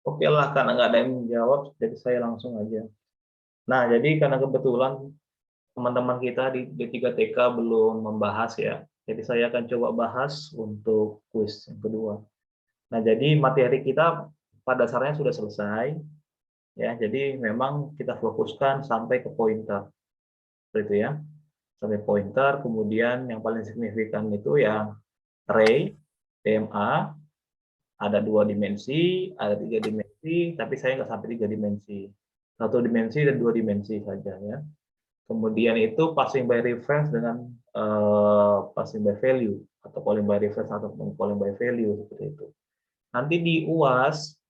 Oke lah, karena nggak ada yang menjawab, jadi saya langsung aja. Nah, jadi karena kebetulan teman-teman kita di D3TK belum membahas ya, jadi saya akan coba bahas untuk kuis yang kedua. Nah, jadi materi kita pada dasarnya sudah selesai, ya. Jadi memang kita fokuskan sampai ke pointer, seperti itu ya, sampai pointer. Kemudian yang paling signifikan itu yang array, DMA, ada 2 dimensi, ada 3 dimensi, tapi saya nggak sampai 3 dimensi. 1 dimensi dan 2 dimensi saja ya. Kemudian itu passing by reference dengan passing by value, atau calling by reference atau calling by value, seperti itu. Nanti di UAS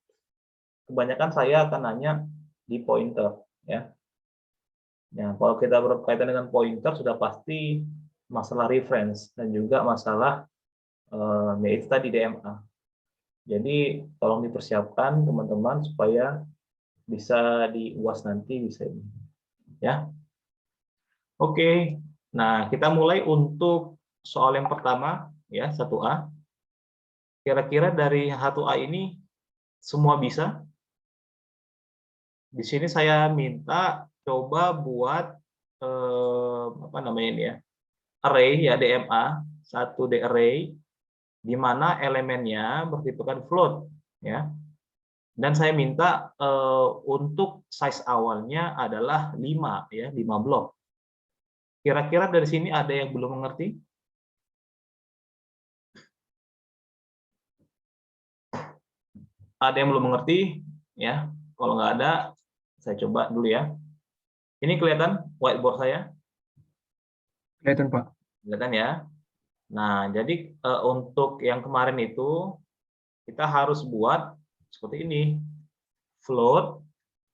kebanyakan saya akan nanya di pointer ya. Nah, kalau kita berkaitan dengan pointer sudah pasti masalah reference dan juga masalah yaitu tadi DMA. Jadi tolong dipersiapkan teman-teman supaya bisa di UAS nanti bisa ya. Oke. Nah, kita mulai untuk soal yang pertama ya, 1A. Kira-kira dari 1A ini semua bisa? Di sini saya minta coba buat apa namanya ini ya? Array ya, DMA, 1D array di mana elemennya bertipekan float ya. Dan saya minta untuk size awalnya adalah 5 ya, 5 blok. Kira-kira dari sini ada yang belum mengerti? Ada yang belum mengerti? Ya, kalau nggak ada, saya coba dulu ya. Ini kelihatan whiteboard saya? Kelihatan, Pak. Kelihatan ya. Nah, jadi untuk yang kemarin itu kita harus buat seperti ini. Float,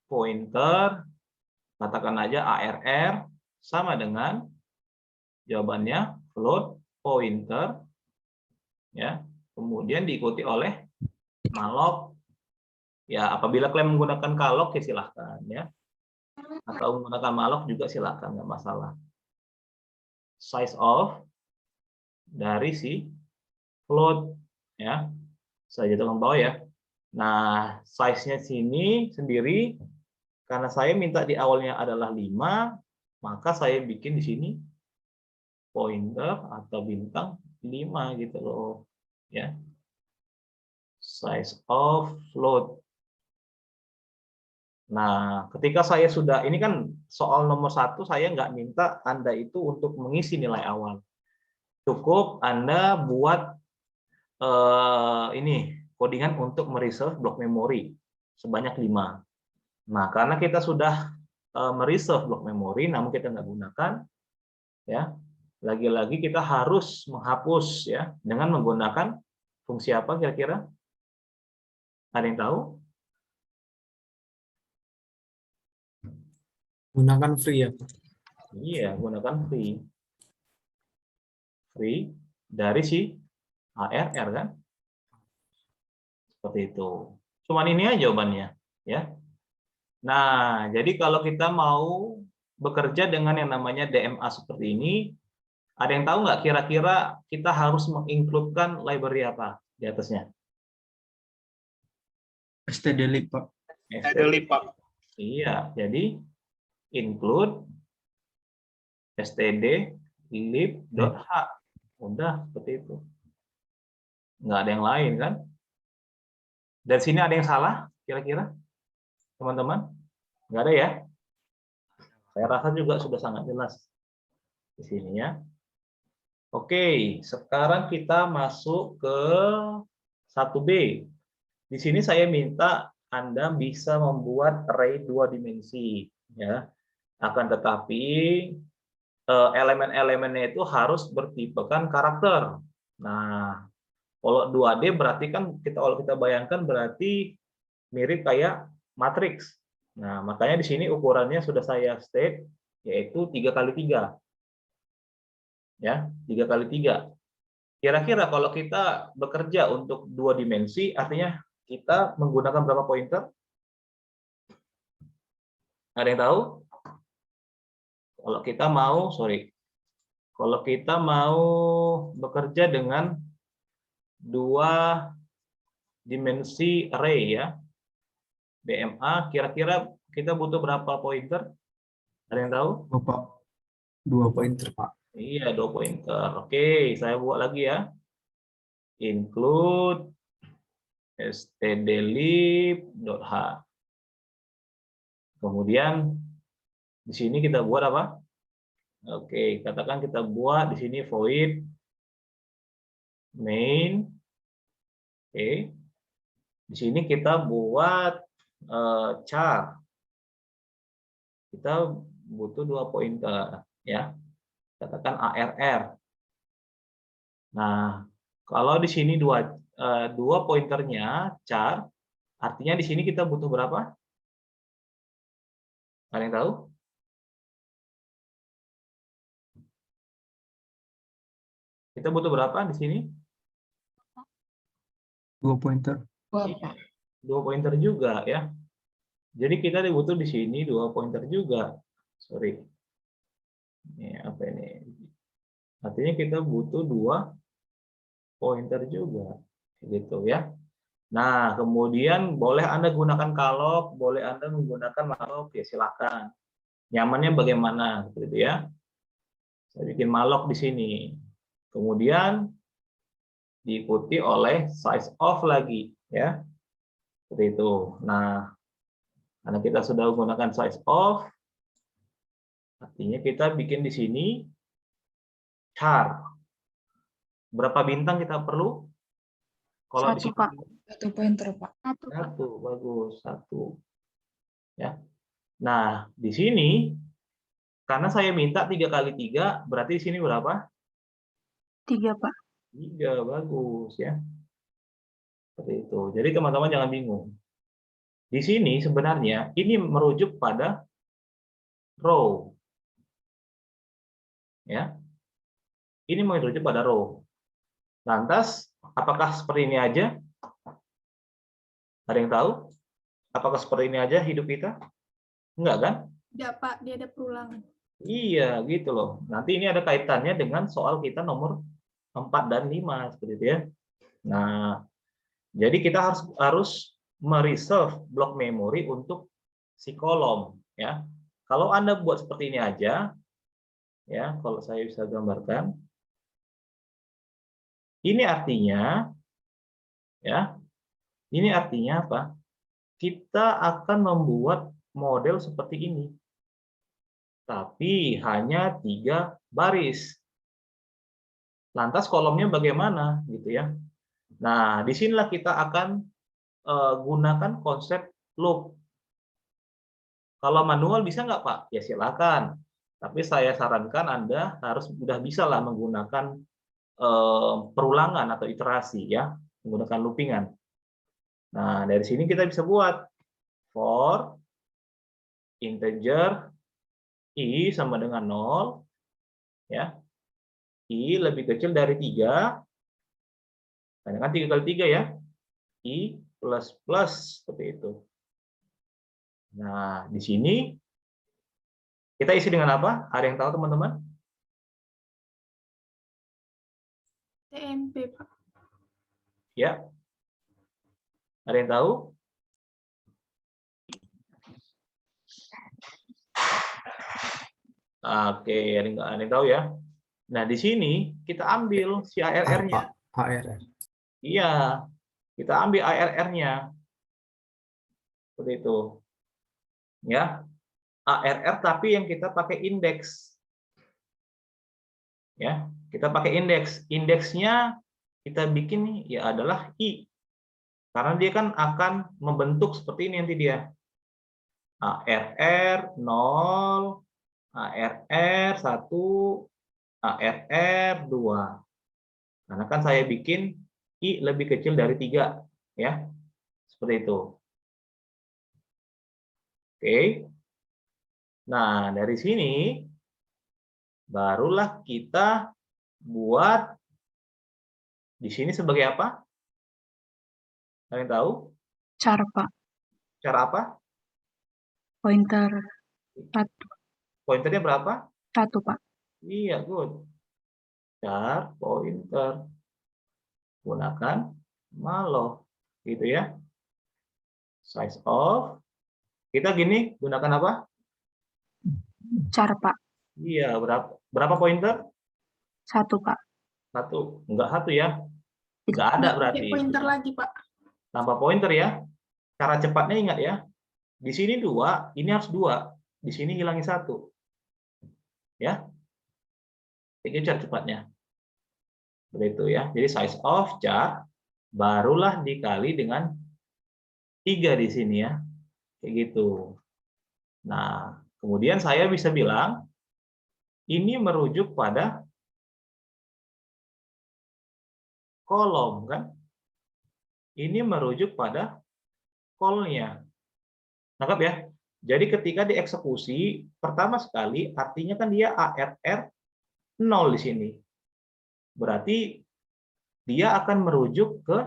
pointer, katakan aja ARR sama dengan jawabannya float, pointer, ya. Kemudian diikuti oleh malloc. Ya, apabila kalian menggunakan calloc ya silahkan ya. Atau menggunakan malloc juga silahkan, nggak masalah. Size of dari si float ya. Saya jatuhkan bawah ya. Nah, size-nya sini sendiri karena saya minta di awalnya adalah 5, maka saya bikin di sini pointer atau bintang 5 gitu loh. Ya. Size of float. Nah, ketika saya sudah, ini kan soal nomor 1, saya nggak minta Anda itu untuk mengisi nilai awal. Cukup Anda buat ini codingan untuk mereserve blok memori sebanyak 5. Nah, karena kita sudah mereserve blok memori, namun kita nggak gunakan, ya. Lagi-lagi kita harus menghapus ya dengan menggunakan fungsi apa kira-kira? Ada yang tahu? Gunakan free ya, Pak. Iya, gunakan free. Free dari si ARR kan? Seperti itu. Cuman ini aja jawabannya, ya. Nah, jadi kalau kita mau bekerja dengan yang namanya DMA seperti ini, ada yang tahu nggak kira-kira kita harus mengincludekan library apa di atasnya? stdlib, Pak. stdlib, Pak. Iya, jadi include std.lib.h. Udah seperti itu. Nggak ada yang lain kan? Dan sini ada yang salah kira-kira, teman-teman? Nggak ada ya? Saya rasa juga sudah sangat jelas di sini ya. Oke, sekarang kita masuk ke 1B. Di sini saya minta Anda bisa membuat array 2 dimensi ya. Akan tetapi elemen-elemennya itu harus bertipekan karakter. Nah, kalau 2D berarti kan kalau kita bayangkan berarti mirip kayak matriks. Nah, makanya di sini ukurannya sudah saya state yaitu 3x3. Ya, 3x3. Kira-kira kalau kita bekerja untuk 2 dimensi, artinya kita menggunakan berapa pointer? Ada yang tahu? Kalau kita mau, kalau kita mau bekerja dengan 2 dimensi array ya, BMA, kira-kira kita butuh berapa pointer? Ada yang tahu? Bapak 2 pointer, Pak. Iya, 2 pointer. Oke, saya buat lagi ya. Include stdlib.h. Kemudian di sini kita buat apa? Oke, katakan kita buat di sini void main. Oke. Di sini kita buat char. Kita butuh 2 pointer ya. Katakan ARR. Nah, kalau di sini dua pointernya char, artinya di sini kita butuh berapa? Ada yang tahu? Kita butuh berapa di sini? 2 pointer. Iya, 2 pointer juga ya. Jadi kita butuh di sini 2 pointer juga. Sorry. Ini apa ini? Artinya kita butuh 2 pointer juga. Gitu ya. Nah, kemudian boleh Anda gunakan kalok, boleh Anda menggunakan malloc, ya silakan. Nyamannya bagaimana gitu ya. Saya bikin malloc di sini. Kemudian diikuti oleh size of lagi ya. Seperti itu. Nah, karena kita sudah menggunakan size of, artinya kita bikin di sini char. Berapa bintang kita perlu? Kalau di Satu, sini Pak. 1 pointer, Pak. satu, bagus, satu. Ya. Nah, di sini karena saya minta 3 kali 3, berarti di sini berapa? 3, Pak. 3, bagus ya. Seperti itu. Jadi teman-teman jangan bingung. Di sini sebenarnya ini merujuk pada row. Ya. Ini merujuk pada row. Lantas, apakah seperti ini aja? Ada yang tahu? Apakah seperti ini aja hidup kita? Enggak kan? Tidak, Pak, dia ada perulangan. Iya, gitu loh. Nanti ini ada kaitannya dengan soal kita nomor 4 dan 5 seperti itu ya. Nah, jadi kita harus mereserve blok memori untuk si kolom ya. Kalau Anda buat seperti ini aja ya, kalau saya bisa gambarkan. Ini artinya ya, ini artinya apa? Kita akan membuat model seperti ini. Tapi hanya 3 baris. Lantas kolomnya bagaimana gitu ya. Nah, disinilah kita akan gunakan konsep loop. Kalau manual bisa nggak Pak? Ya silakan. Tapi saya sarankan Anda harus sudah bisa lah menggunakan perulangan atau iterasi ya, menggunakan loopingan. Nah, dari sini kita bisa buat for integer i sama dengan 0 ya. I lebih kecil dari 3. Kan 3 kali 3 ya. I plus plus seperti itu. Nah, di sini kita isi dengan apa? Ada yang tahu teman-teman? TMP, Pak. Ya. Ada yang tahu? Oke, ada yang tahu ya? Nah, di sini kita ambil si ARR-nya. ARR. Iya, kita ambil ARR-nya. Seperti itu. Ya. ARR tapi yang kita pakai indeks. Ya, kita pakai indeks. Indeksnya kita bikin nih ya adalah i. Karena dia kan akan membentuk seperti ini nanti dia. ARR 0, ARR 1, ARR 2. Karena kan saya bikin i lebih kecil dari 3 ya. Seperti itu. Oke. Nah, dari sini barulah kita buat di sini sebagai apa? Kalian tahu? Char, Pak. Cara apa? Pointer 1. Pointernya berapa? 1, Pak. Iya, good. Char pointer. Gunakan malloc, gitu ya. Size of. Kita gini, gunakan apa? Char, Pak. Iya, berapa pointer? 1, Pak. 1. Enggak 1 ya. Enggak ada berarti. Pakai pointer lagi, Pak. Tambah pointer ya. Cara cepatnya ingat ya. Di sini 2, ini harus 2. Di sini hilangin 1. Ya. Itu cara cepatnya. Begitu ya. Jadi size of char barulah dikali dengan 3 di sini ya. Kayak gitu. Nah, kemudian saya bisa bilang ini merujuk pada kolom kan? Ini merujuk pada call-nya. Nangkap ya? Jadi ketika dieksekusi, pertama sekali artinya kan dia ARR 0 di sini. Berarti dia akan merujuk ke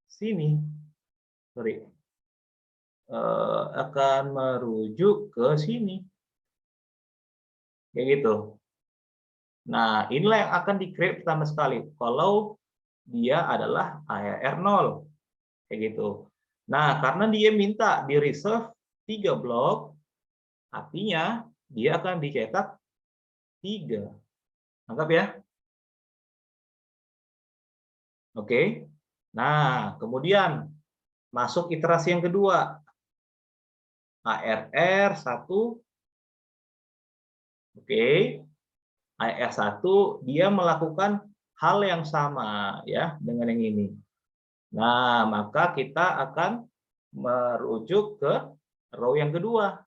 sini. Sorry. Akan merujuk ke sini. Kayak gitu. Nah, inilah yang akan di-create pertama sekali. Kalau dia adalah ARR 0. Kayak gitu. Nah, karena dia minta di reserve 3 blok, artinya dia akan dicetak 3. Anggap ya. Oke. Nah, kemudian masuk iterasi yang kedua. ARR 1. Oke. ARR 1 dia melakukan hal yang sama ya dengan yang ini. Nah, maka kita akan merujuk ke row yang kedua.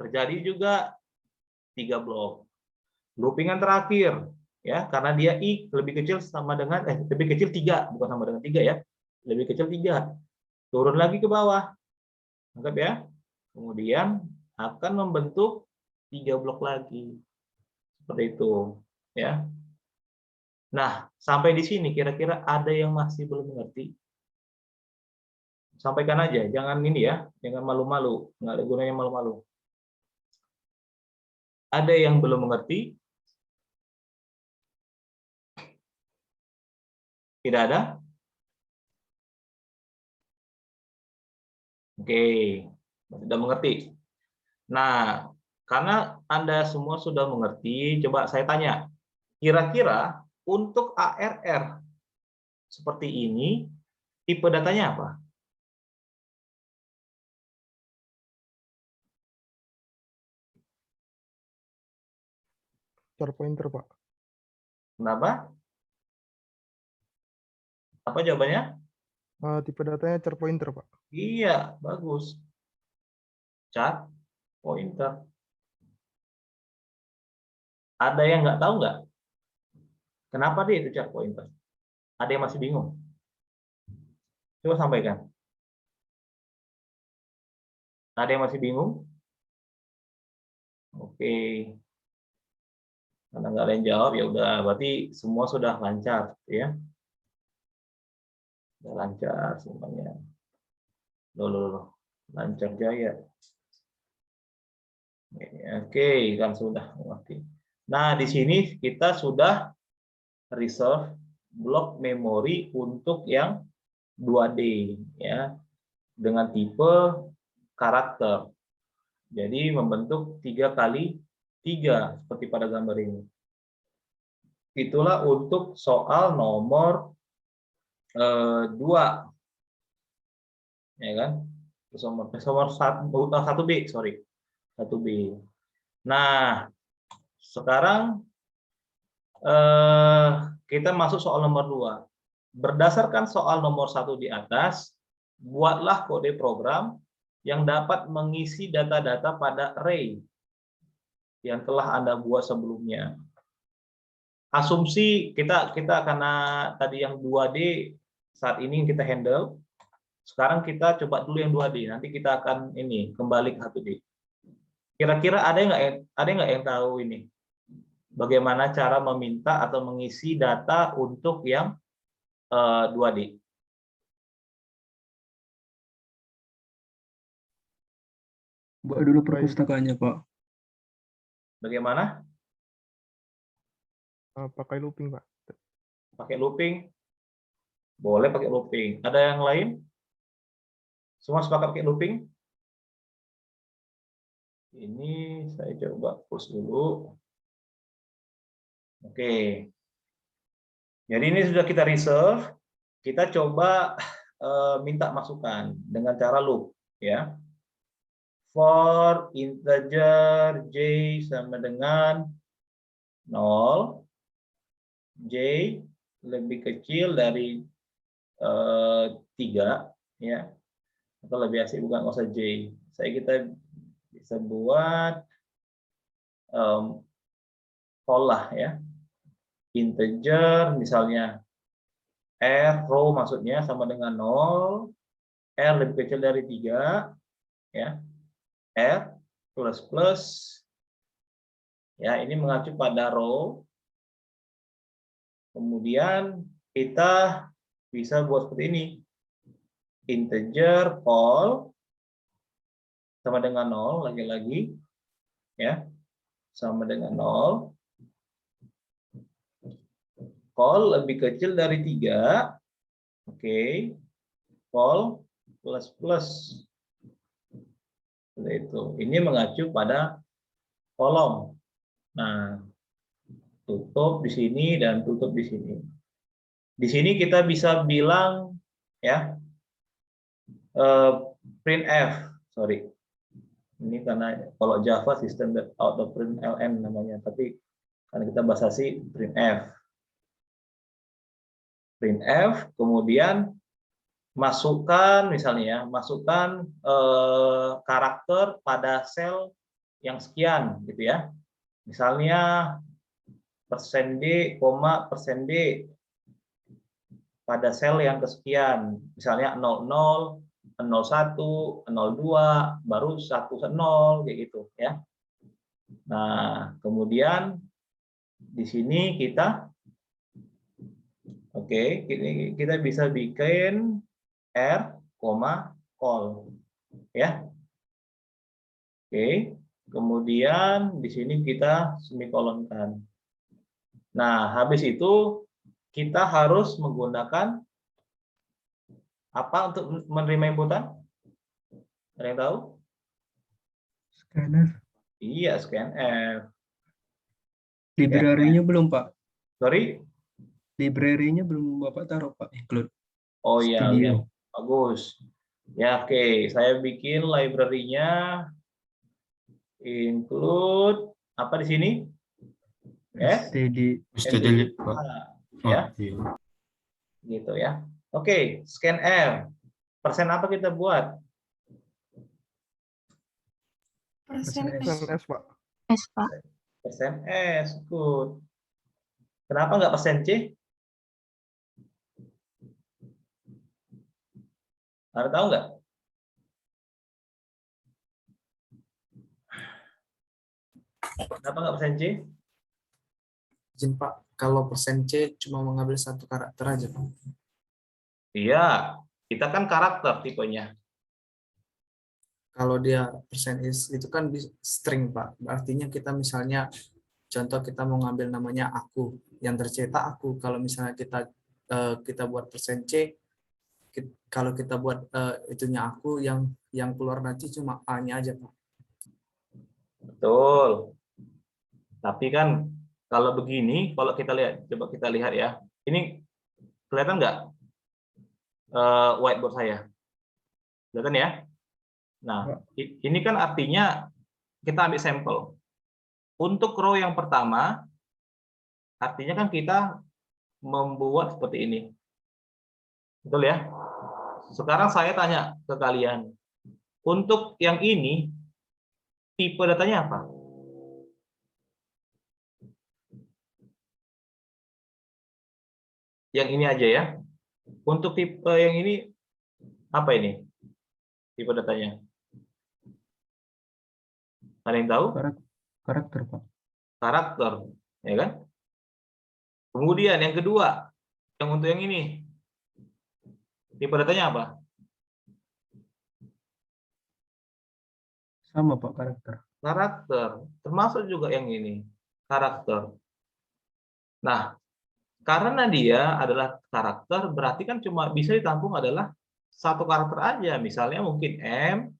Terjadi juga 3 blok. Loopingan terakhir ya, karena dia i lebih kecil sama dengan lebih kecil 3, bukan sama dengan 3 ya. Lebih kecil 3. Turun lagi ke bawah. Anggap ya. Kemudian akan membentuk 3 blok lagi. Seperti itu ya. Nah, sampai di sini kira-kira ada yang masih belum mengerti? Sampaikan aja, jangan ini ya, jangan malu-malu, nggak ada gunanya malu-malu. Ada yang belum mengerti? Tidak ada? Oke, sudah mengerti. Nah, karena Anda semua sudah mengerti, coba saya tanya, kira-kira untuk ARR seperti ini, tipe datanya apa? Char pointer, Pak. Kenapa? Apa jawabannya? Tipe datanya char pointer, Pak. Iya, bagus. Char pointer. Ada yang nggak tahu nggak? Kenapa dia itu char pointer? Ada yang masih bingung? Coba sampaikan. Ada yang masih bingung? Oke. Karena nggak ada yang jawab, ya udah. Berarti semua sudah lancar, ya. Sudah lancar semuanya. Loh. Lancar jaya. Oke, kan sudah mengerti. Nah, di sini kita sudah reserve blok memori untuk yang 2D ya dengan tipe karakter. Jadi membentuk 3 kali 3 seperti pada gambar ini. Itulah untuk soal nomor 2. Ya kan? Nomor 1B, sorry. 1B. Nah, sekarang kita masuk soal nomor 2. Berdasarkan soal nomor 1 di atas, buatlah kode program yang dapat mengisi data-data pada array yang telah Anda buat sebelumnya. Asumsi kita karena tadi yang 2D saat ini kita handle, sekarang kita coba dulu yang 2D, nanti kita akan ini kembali ke 1D. Kira-kira ada nggak yang tahu ini? Bagaimana cara meminta atau mengisi data untuk yang 2D? Buat dulu perpustakaannya, Pak. Bagaimana? Pakai looping, Pak. Pakai looping? Boleh pakai looping. Ada yang lain? Semua sepakat pakai looping? Ini saya coba push dulu. Oke. Jadi ini sudah kita reserve. Kita coba minta masukan dengan cara loop, ya. For integer j sama dengan 0, j lebih kecil dari 3, ya. Atau lebih asik bukan nggak usah j. Kita bisa buat call lah, ya. Integer misalnya r row maksudnya sama dengan 0, r lebih kecil dari 3, ya. R plus ya, ini mengacu pada row. Kemudian kita bisa buat seperti ini. Integer call sama dengan 0 lagi-lagi, ya. Sama dengan 0. Call lebih kecil dari 3. Oke. Call plus. Seperti itu. Ini mengacu pada kolom. Nah, tutup di sini dan tutup di sini. Di sini kita bisa bilang, ya, printf. Sorry. Ini karena kalau Java system out of print ln namanya, tapi karena kita bahasa C, printf. Printf, kemudian masukkan misalnya, ya, masukkan karakter pada sel yang sekian, gitu ya. Misalnya %d, %d pada sel yang kesekian, misalnya 00, 01, 02, baru 10, kayak gitu, ya. Nah, kemudian di sini kita, oke, kita bisa bikin r, call, ya. Oke, kemudian di sini kita semikolonkan. Nah, habis itu kita harus menggunakan apa untuk menerima inputan? Ada yang tahu? Scanner. Iya, scanf. Library-nya belum, Pak. Sorry? Library-nya belum Bapak taruh, Pak. Include. Oh iya, Studio. bagus. Ya, oke. Saya bikin library-nya. Include apa di sini? std. Pak. Ya. Iya. Gitu ya. Oke, scanf. Persen apa kita buat? Persen Persen S, Pak. S, Pak. Persen S, good. Kenapa nggak persen C? Ada tahu nggak? Kenapa nggak persen C? Izin Pak, kalau persen C cuma mengambil satu karakter aja Pak. Iya, kita kan karakter tipenya. Kalau dia persen is itu kan string Pak. Artinya kita misalnya contoh kita mau ngambil namanya aku, yang tercetak aku. Kalau misalnya kita buat persen C, kalau kita buat itunya aku, yang keluar nanti cuma A-nya aja Pak. Betul. Tapi kan kalau begini, kalau kita lihat, coba kita lihat ya. Ini kelihatan nggak whiteboard saya? Kelihatan ya? Nah, ini kan artinya kita ambil sampel. Untuk row yang pertama, artinya kan kita membuat seperti ini. Betul ya? Sekarang saya tanya ke kalian. Untuk yang ini, tipe datanya apa? Yang ini aja ya. Untuk tipe yang ini, apa ini? Tipe datanya. Ada yang tahu? Karakter, Pak. Karakter, ya kan? Kemudian yang kedua, yang untuk yang ini, tipe datanya apa? Sama, Pak, karakter. Karakter, termasuk juga yang ini, karakter. Nah, karena dia adalah karakter, berarti kan cuma bisa ditampung adalah satu karakter aja, misalnya mungkin M,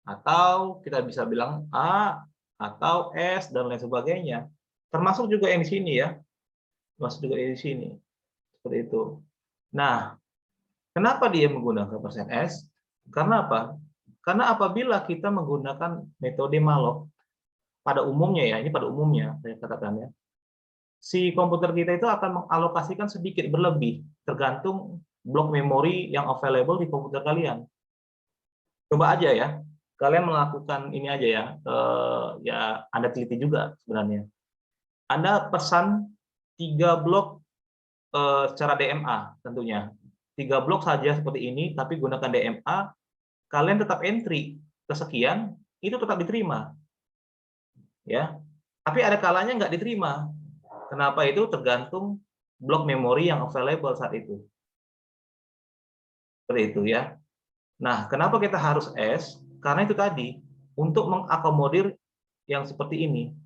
atau kita bisa bilang A, atau S, dan lain sebagainya. Termasuk juga yang di sini ya, termasuk juga yang di sini. Seperti itu. Nah, kenapa dia menggunakan persen %S? Karena apa? Karena apabila kita menggunakan metode malloc, pada umumnya ya, ini pada umumnya saya katakan ya, si komputer kita itu akan mengalokasikan sedikit berlebih, tergantung blok memori yang available di komputer kalian. Coba aja ya, kalian melakukan ini aja ya, ya Anda teliti juga sebenarnya. Anda pesan 3 blok secara DMA tentunya. 3 blok saja seperti ini, tapi gunakan DMA, kalian tetap entry kesekian, itu tetap diterima. Ya, tapi ada kalanya nggak diterima. Kenapa itu? Tergantung blok memori yang available saat itu. Seperti itu ya. Nah, kenapa kita harus S? Karena itu tadi, untuk mengakomodir yang seperti ini.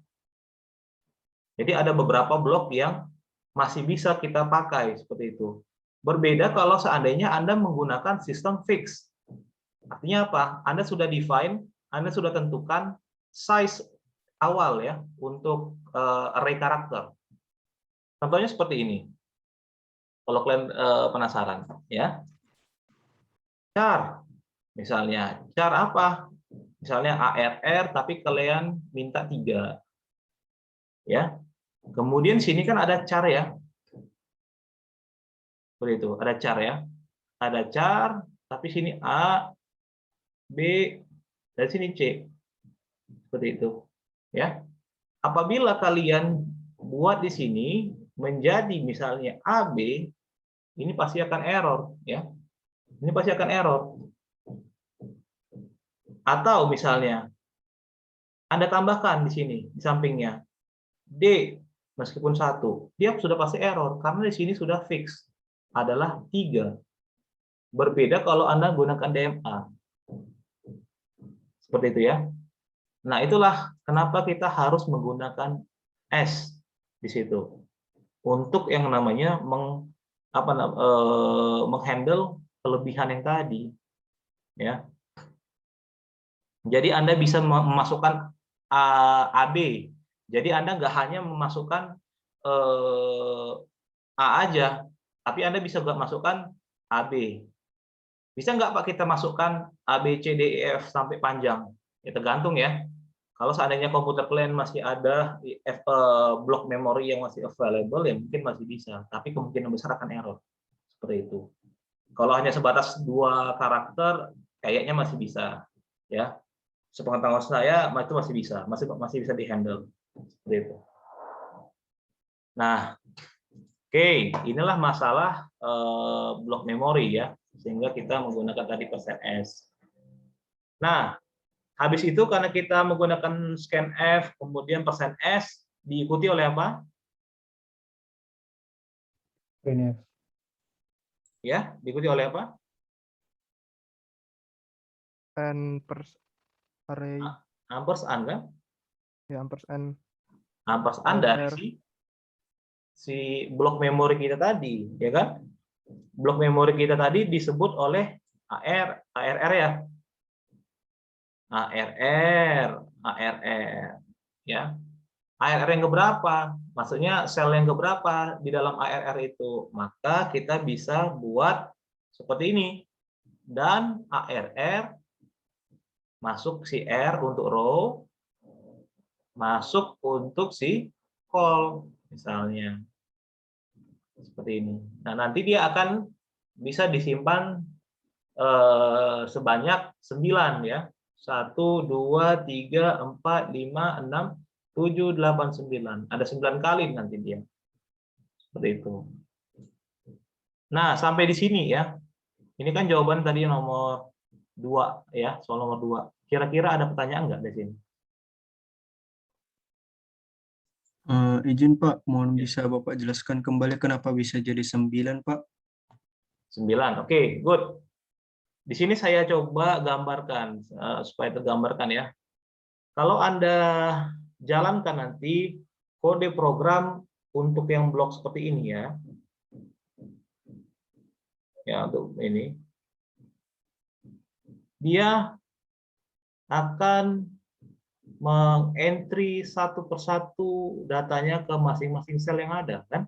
Jadi ada beberapa blok yang masih bisa kita pakai seperti itu. Berbeda kalau seandainya Anda menggunakan sistem fix. Artinya apa? Anda sudah define, Anda sudah tentukan size awal ya untuk array karakter. Contohnya seperti ini. Kalau kalian penasaran ya. Char misalnya, char apa? Misalnya ARR tapi kalian minta 3. Ya. Kemudian sini kan ada char ya. Seperti itu, ada char ya. Ada char tapi sini A, B, dan sini C. Seperti itu. Ya, apabila kalian buat di sini menjadi misalnya AB, ini pasti akan error, ya. Ini pasti akan error. Atau misalnya Anda tambahkan di sini di sampingnya D meskipun 1, dia sudah pasti error karena di sini sudah fix adalah 3. Berbeda kalau Anda gunakan DMA. Seperti itu ya. Nah, itulah kenapa kita harus menggunakan S di situ untuk yang namanya menghandle kelebihan yang tadi, ya. Jadi Anda bisa memasukkan AB. Jadi Anda nggak hanya memasukkan A aja, tapi Anda bisa juga masukkan AB. Bisa nggak Pak kita masukkan A, B, C, D, E, F sampai panjang? Ya tergantung ya. Kalau seandainya komputer kalian masih ada blok memori yang masih available, ya mungkin masih bisa. Tapi kemungkinan besar akan error. Seperti itu. Kalau hanya sebatas 2 karakter, kayaknya masih bisa. Ya, sepengetahuan saya, itu masih bisa. Masih bisa dihandle. Seperti itu. Nah, oke, inilah masalah blok memori ya. Sehingga kita menggunakan tadi persen %S. Nah, habis itu karena kita menggunakan scanf, kemudian persen %S diikuti oleh apa? Printf. Ya, diikuti oleh apa? array Ampersand kan? ya ampersand Ampersand dari si blok memori kita tadi, ya kan? Blok memori kita tadi disebut oleh ARR ya. ARR, ya. ARR yang keberapa? Maksudnya sel yang keberapa di dalam ARR itu? Maka kita bisa buat seperti ini. Dan ARR masuk si R untuk row, masuk untuk si call misalnya. Seperti ini. Nah, nanti dia akan bisa disimpan sebanyak 9 ya. 1, 2, 3, 4, 5, 6, 7, 8, 9. Ada 9 kali nanti dia. Seperti itu. Nah, sampai di sini ya. Ini kan jawaban tadi nomor 2 ya, soal nomor 2. Kira-kira ada pertanyaan nggak di sini? Izin Pak, mohon bisa Bapak jelaskan kembali kenapa bisa jadi 9 Pak? 9. Oke, good. Di sini saya coba gambarkan supaya tergambarkan ya. Kalau Anda jalankan nanti kode program untuk yang blok seperti ini ya. Ya, untuk ini. dia akan mengentry satu persatu datanya ke masing-masing sel yang ada, kan?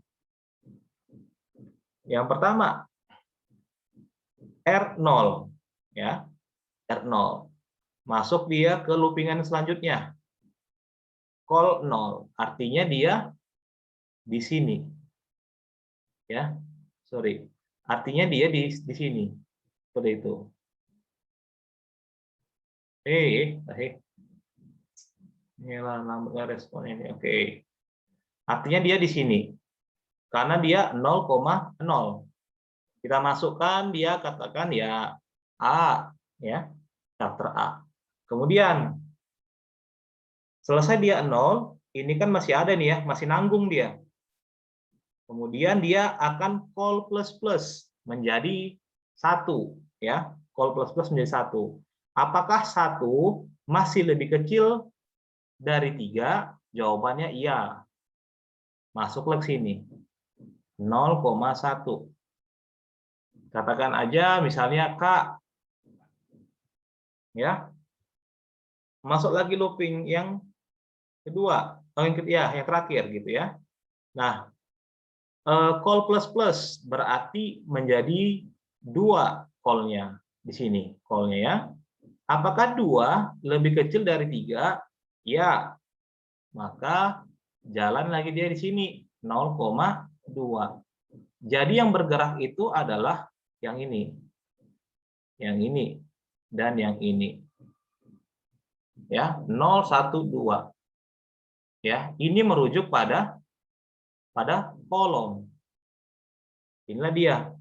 Yang pertama, R0, ya, R0. Masuk dia ke loopingan selanjutnya. Call 0, artinya dia di sini. Ya, sorry. Artinya dia di sini. Seperti itu. Inilah namanya respon ini. Oke. Artinya dia di sini. Karena dia 0,0. Kita masukkan dia katakan ya A, ya. Karakter A. Kemudian selesai dia 0, ini kan masih ada nih ya, masih nanggung dia. Kemudian dia akan call plus menjadi 1, ya. Call plus menjadi 1. Apakah 1 masih lebih kecil dari 3? Jawabannya iya. Masuklah ke sini. 0,1. Katakan aja misalnya K. Ya. Masuk lagi looping yang kedua, yang terakhir gitu ya. Nah, call plus berarti menjadi 2 call-nya di sini, call-nya ya. Apakah 2 lebih kecil dari 3? Ya. Maka jalan lagi dia di sini 0,2. Jadi yang bergerak itu adalah yang ini. Yang ini dan yang ini. Ya, 0, 1, 2. Ya, ini merujuk pada kolom. Inilah dia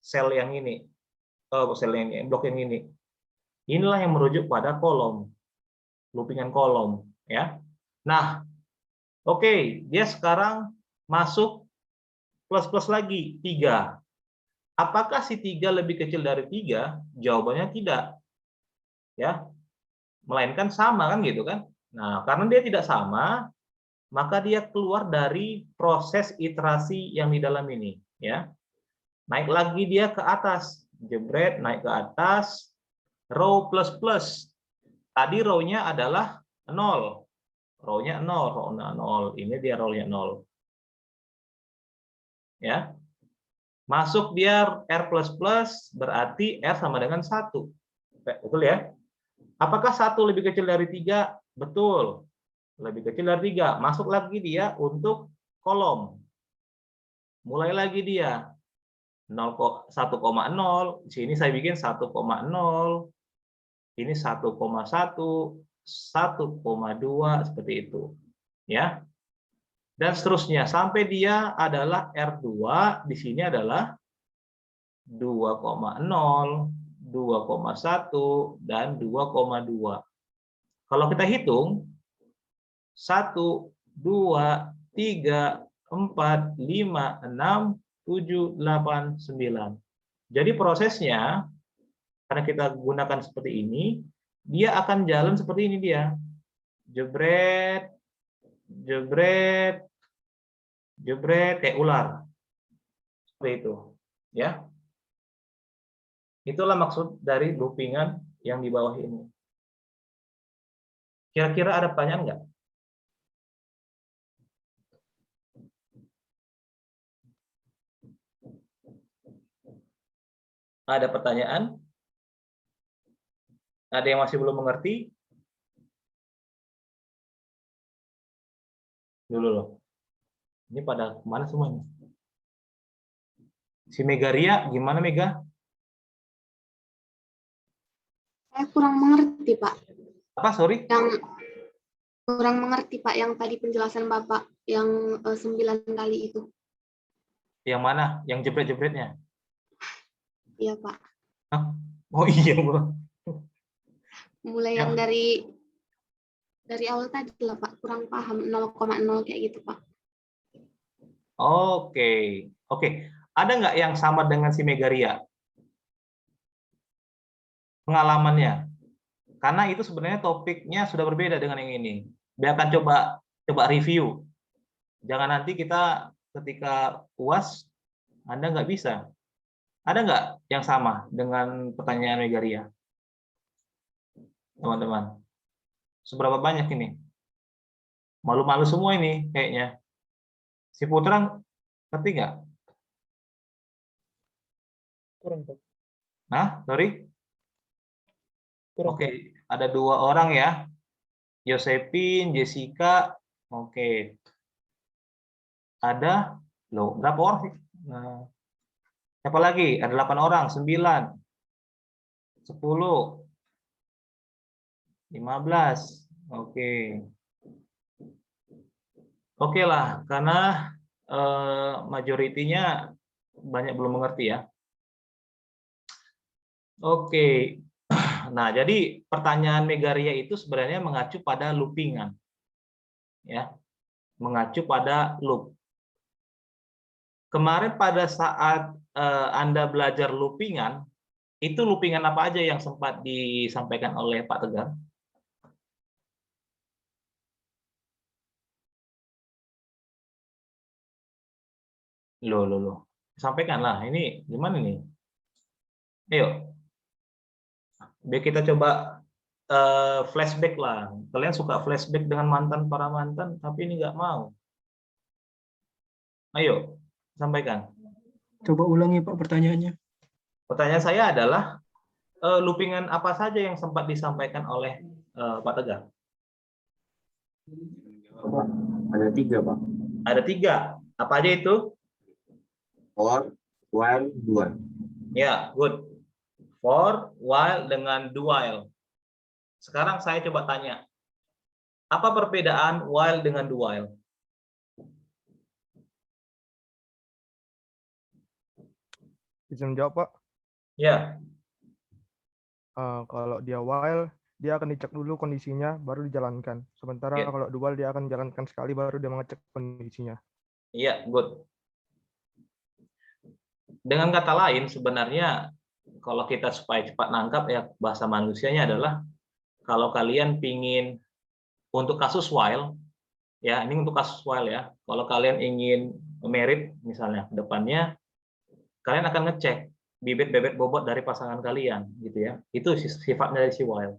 sel yang ini. Sel yang ini, blok yang ini. Inilah yang merujuk pada kolom. Loopingan kolom, ya. Nah, oke, dia sekarang masuk plus lagi 3. Apakah si 3 lebih kecil dari 3? Jawabannya tidak. Ya. Melainkan sama kan gitu kan? Nah, karena dia tidak sama, maka dia keluar dari proses iterasi yang di dalam ini, ya. Naik lagi dia ke atas, jebret naik ke atas, row plus. Tadi row-nya adalah 0. Row-nya 0, row-nya 0. Ini dia row-nya 0. Ya. Masuk dia R++, berarti R sama dengan 1. Betul ya? Apakah 1 lebih kecil dari 3? Betul. Lebih kecil dari 3. Masuk lagi dia untuk kolom. Mulai lagi dia 1,0. Di sini saya bikin 1,0. Ini 1,1, 1,2 seperti itu. Ya. Dan seterusnya sampai dia adalah R2, di sini adalah 2,0, 2,1 dan 2,2. Kalau kita hitung 1, 2, 3, 4, 5, 6, 7, 8, 9. Jadi prosesnya karena kita gunakan seperti ini, dia akan jalan seperti ini dia. Jebret, jebret, jebret kayak ular. Seperti itu, ya. Itulah maksud dari loopingan yang di bawah ini. Kira-kira ada pertanyaan nggak? Ada pertanyaan? Ada yang masih belum mengerti? Dulu loh. Ini pada kemana semuanya? Si Megaria, gimana Mega? Saya kurang mengerti, Pak. Apa, sorry? Yang kurang mengerti, Pak, yang tadi penjelasan Bapak yang 9 kali itu. Yang mana? Yang jebret-jebretnya? Iya, Pak. Hah? Oh iya, Bro. Mulai yang dari awal tadi lah, Pak. Kurang paham 0,0 kayak gitu, Pak. Oke. Ada nggak yang sama dengan si Megaria? Pengalamannya? Karena itu sebenarnya topiknya sudah berbeda dengan yang ini. Biarkan coba review. Jangan nanti kita ketika UAS Anda nggak bisa. Ada nggak yang sama dengan pertanyaan Megaria? teman-teman? Seberapa banyak ini? Malu-malu semua ini kayaknya. Si Putra ngerti nggak? Kurang, Pak. Nah, sorry. Kurang, Pak. Oke, ada 2 orang ya. Josephine, Jessica. Oke. Ada, loh, berapa orang sih? Nah, siapa lagi? Ada 8 orang, 9, 10, 15. Oke. Oke lah, karena majoritinya banyak belum mengerti ya. Oke. Nah, jadi pertanyaan Megaria itu sebenarnya mengacu pada loopingan. Ya. Mengacu pada loop. Kemarin pada saat Anda belajar loopingan, itu loopingan apa aja yang sempat disampaikan oleh Pak Tegar? Loh. Sampaikanlah, ini gimana nih? Ayo, biar kita coba flashback lah. Kalian suka flashback dengan para mantan, tapi ini nggak mau. Ayo, sampaikan. Coba ulangi Pak pertanyaannya. Pertanyaan saya adalah, loopingan apa saja yang sempat disampaikan oleh Pak Tegar? Ada 3, Pak. Ada 3. Apa aja itu? For, while, do. Ya, good. For, while, dengan do while. Sekarang saya coba tanya, apa perbedaan while dengan do while? Bisa menjawab, Pak. Ya, Kalau dia while, dia akan dicek dulu kondisinya, baru dijalankan. Sementara Ya. kalau do while, dia akan jalankan sekali, baru dia mengecek kondisinya. iya, good. Dengan kata lain, sebenarnya kalau kita supaya cepat nangkap ya bahasa manusianya adalah kalau kalian pingin untuk kasus while, ya ini untuk kasus while ya. Kalau kalian ingin merit misalnya ke depannya, kalian akan ngecek bibit-bibit bobot dari pasangan kalian, gitu ya. Itu sifatnya dari si while.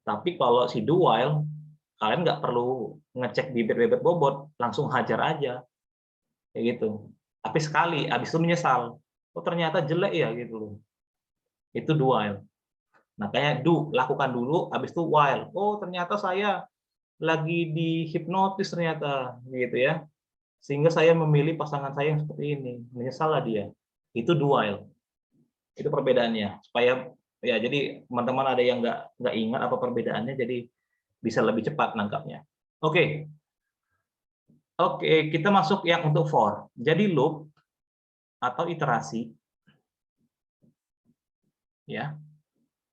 Tapi kalau si do while, kalian nggak perlu ngecek bibit-bibit bobot, langsung hajar aja, kayak gitu. Tapi sekali, habis itu menyesal. Oh ternyata jelek ya gitu loh. Itu do while. Makanya do, lakukan dulu, habis itu while. Oh ternyata saya lagi dihipnotis ternyata, gitu ya. Sehingga saya memilih pasangan saya yang seperti ini. Menyesal lah dia. Itu do while. Itu perbedaannya. Supaya ya jadi teman-teman ada yang nggak ingat apa perbedaannya, jadi bisa lebih cepat nangkapnya. Oke. Oke, kita masuk yang untuk for. Jadi loop atau iterasi. Ya.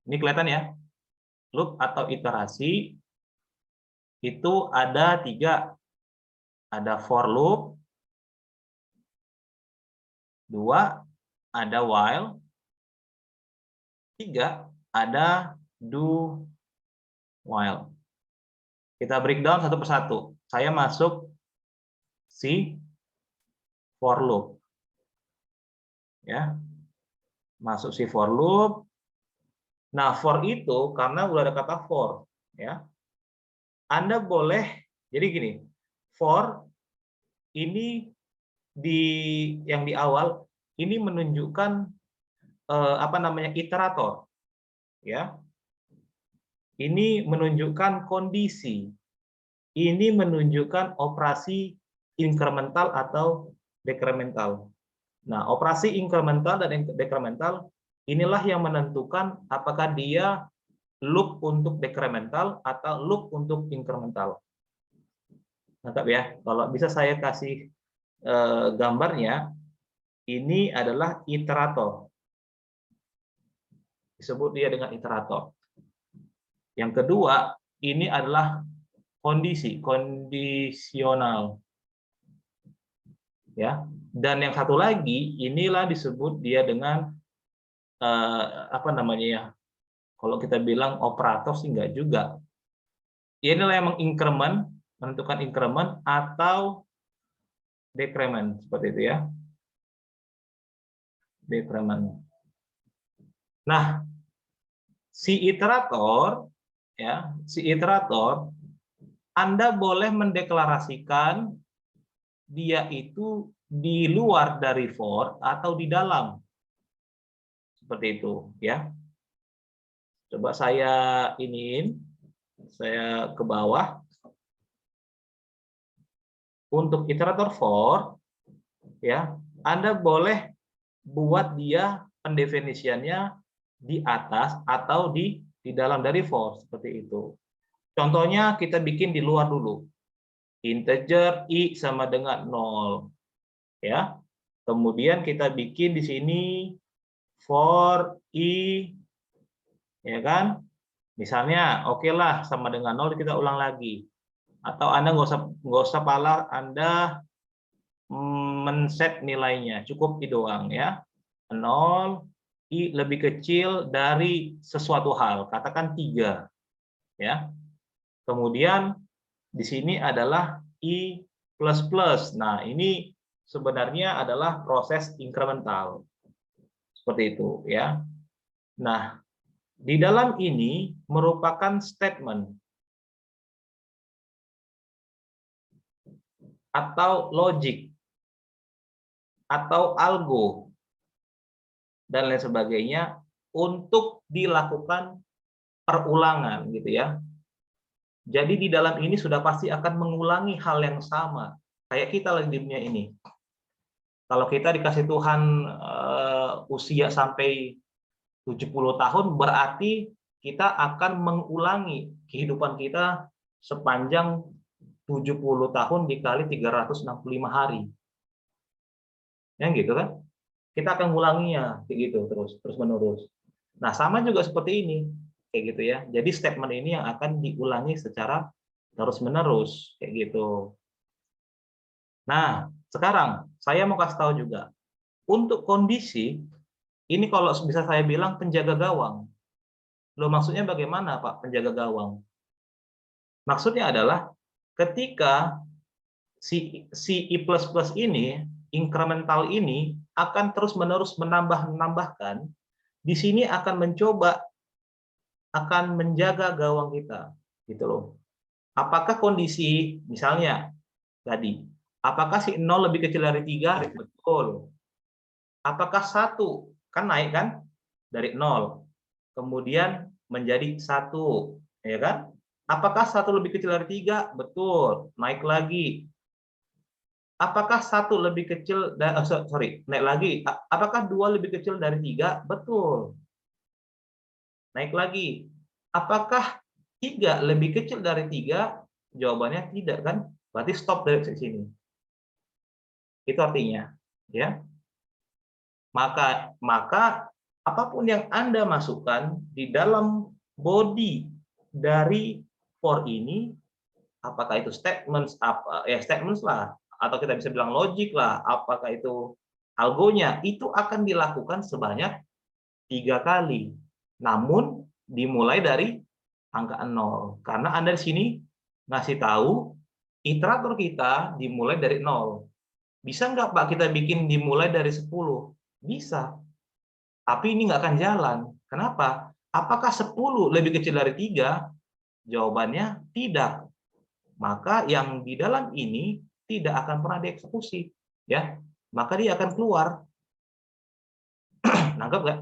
Ini kelihatan ya. Loop atau iterasi itu ada 3. Ada for loop, 2 ada while, 3 ada do while. Kita breakdown satu persatu. Saya masuk si for loop. Ya. Masuk si for loop. Nah, for itu karena udah ada kata for, ya. Anda boleh jadi gini. For ini yang di awal ini menunjukkan apa namanya iterator, ya. Ini menunjukkan kondisi. Ini menunjukkan operasi inkremental atau dekremental. Nah, operasi inkremental dan dekremental inilah yang menentukan apakah dia loop untuk dekremental atau loop untuk inkremental. Nangkap ya? Kalau bisa saya kasih gambarnya, ini adalah iterator. Disebut dia dengan iterator. Yang kedua, ini adalah kondisi, kondisional. Ya. Dan yang satu lagi, inilah disebut dia dengan apa namanya ya? Kalau kita bilang operator sih enggak juga. Inilah yang menginkremen, menentukan inkremen atau dekremen seperti itu ya. Dekremen. Nah, si iterator ya, si iterator, Anda boleh mendeklarasikan dia itu di luar dari for atau di dalam. Seperti itu, ya. Coba saya saya ke bawah. Untuk iterator for, ya, Anda boleh buat dia pendefinisiannya di atas atau di dalam dari for, seperti itu. Contohnya kita bikin di luar dulu. Integer i sama dengan 0, ya. Kemudian kita bikin di sini for i, ya kan? Misalnya, oke lah sama dengan 0, kita ulang lagi. Atau Anda nggak usah pala Anda men-set nilainya, cukup i doang, ya. 0, i lebih kecil dari sesuatu hal, katakan 3, ya. Kemudian di sini adalah i plus plus. Nah, ini sebenarnya adalah proses incremental. Seperti itu, ya. Nah, di dalam ini merupakan statement atau logic atau algo dan lain sebagainya untuk dilakukan perulangan, gitu ya. Jadi di dalam ini sudah pasti akan mengulangi hal yang sama kayak kita lagi di dunia ini. Kalau kita dikasih Tuhan usia sampai 70 tahun, berarti kita akan mengulangi kehidupan kita sepanjang 70 tahun dikali 365 hari. Ya gitu kan? Kita akan mengulanginya kayak gitu terus menerus. Nah, sama juga seperti ini. Kayak gitu ya. Jadi statement ini yang akan diulangi secara terus-menerus kayak gitu. Nah, sekarang saya mau kasih tahu juga. Untuk kondisi ini kalau bisa saya bilang penjaga gawang. Loh, maksudnya bagaimana, Pak, penjaga gawang? Maksudnya adalah ketika si i++ ini, incremental ini akan terus-menerus menambahkan, di sini akan menjaga gawang kita, gitu loh. Apakah kondisi misalnya tadi, apakah si 0 lebih kecil dari 3? Betul. Apakah 1 kan naik kan dari 0, kemudian menjadi 1, ya kan? Apakah 1 lebih kecil dari 3? Betul, naik lagi. Apakah 1 lebih kecil dari naik lagi. Apakah 2 lebih kecil dari 3? Betul. Naik lagi. Apakah 3 lebih kecil dari 3? Jawabannya tidak kan? Berarti stop dari sini. Itu artinya, ya. Maka apapun yang Anda masukkan di dalam body dari for ini, apakah itu statements lah, atau kita bisa bilang logic lah, apakah itu algonya, itu akan dilakukan sebanyak 3 kali. Namun dimulai dari angka 0. Karena Anda di sini ngasih tahu iterator kita dimulai dari 0. Bisa nggak, Pak, kita bikin dimulai dari 10? Bisa. Tapi ini nggak akan jalan. Kenapa? Apakah 10 lebih kecil dari 3? Jawabannya tidak. Maka yang di dalam ini tidak akan pernah dieksekusi, ya. Maka dia akan keluar. Nangkep nggak?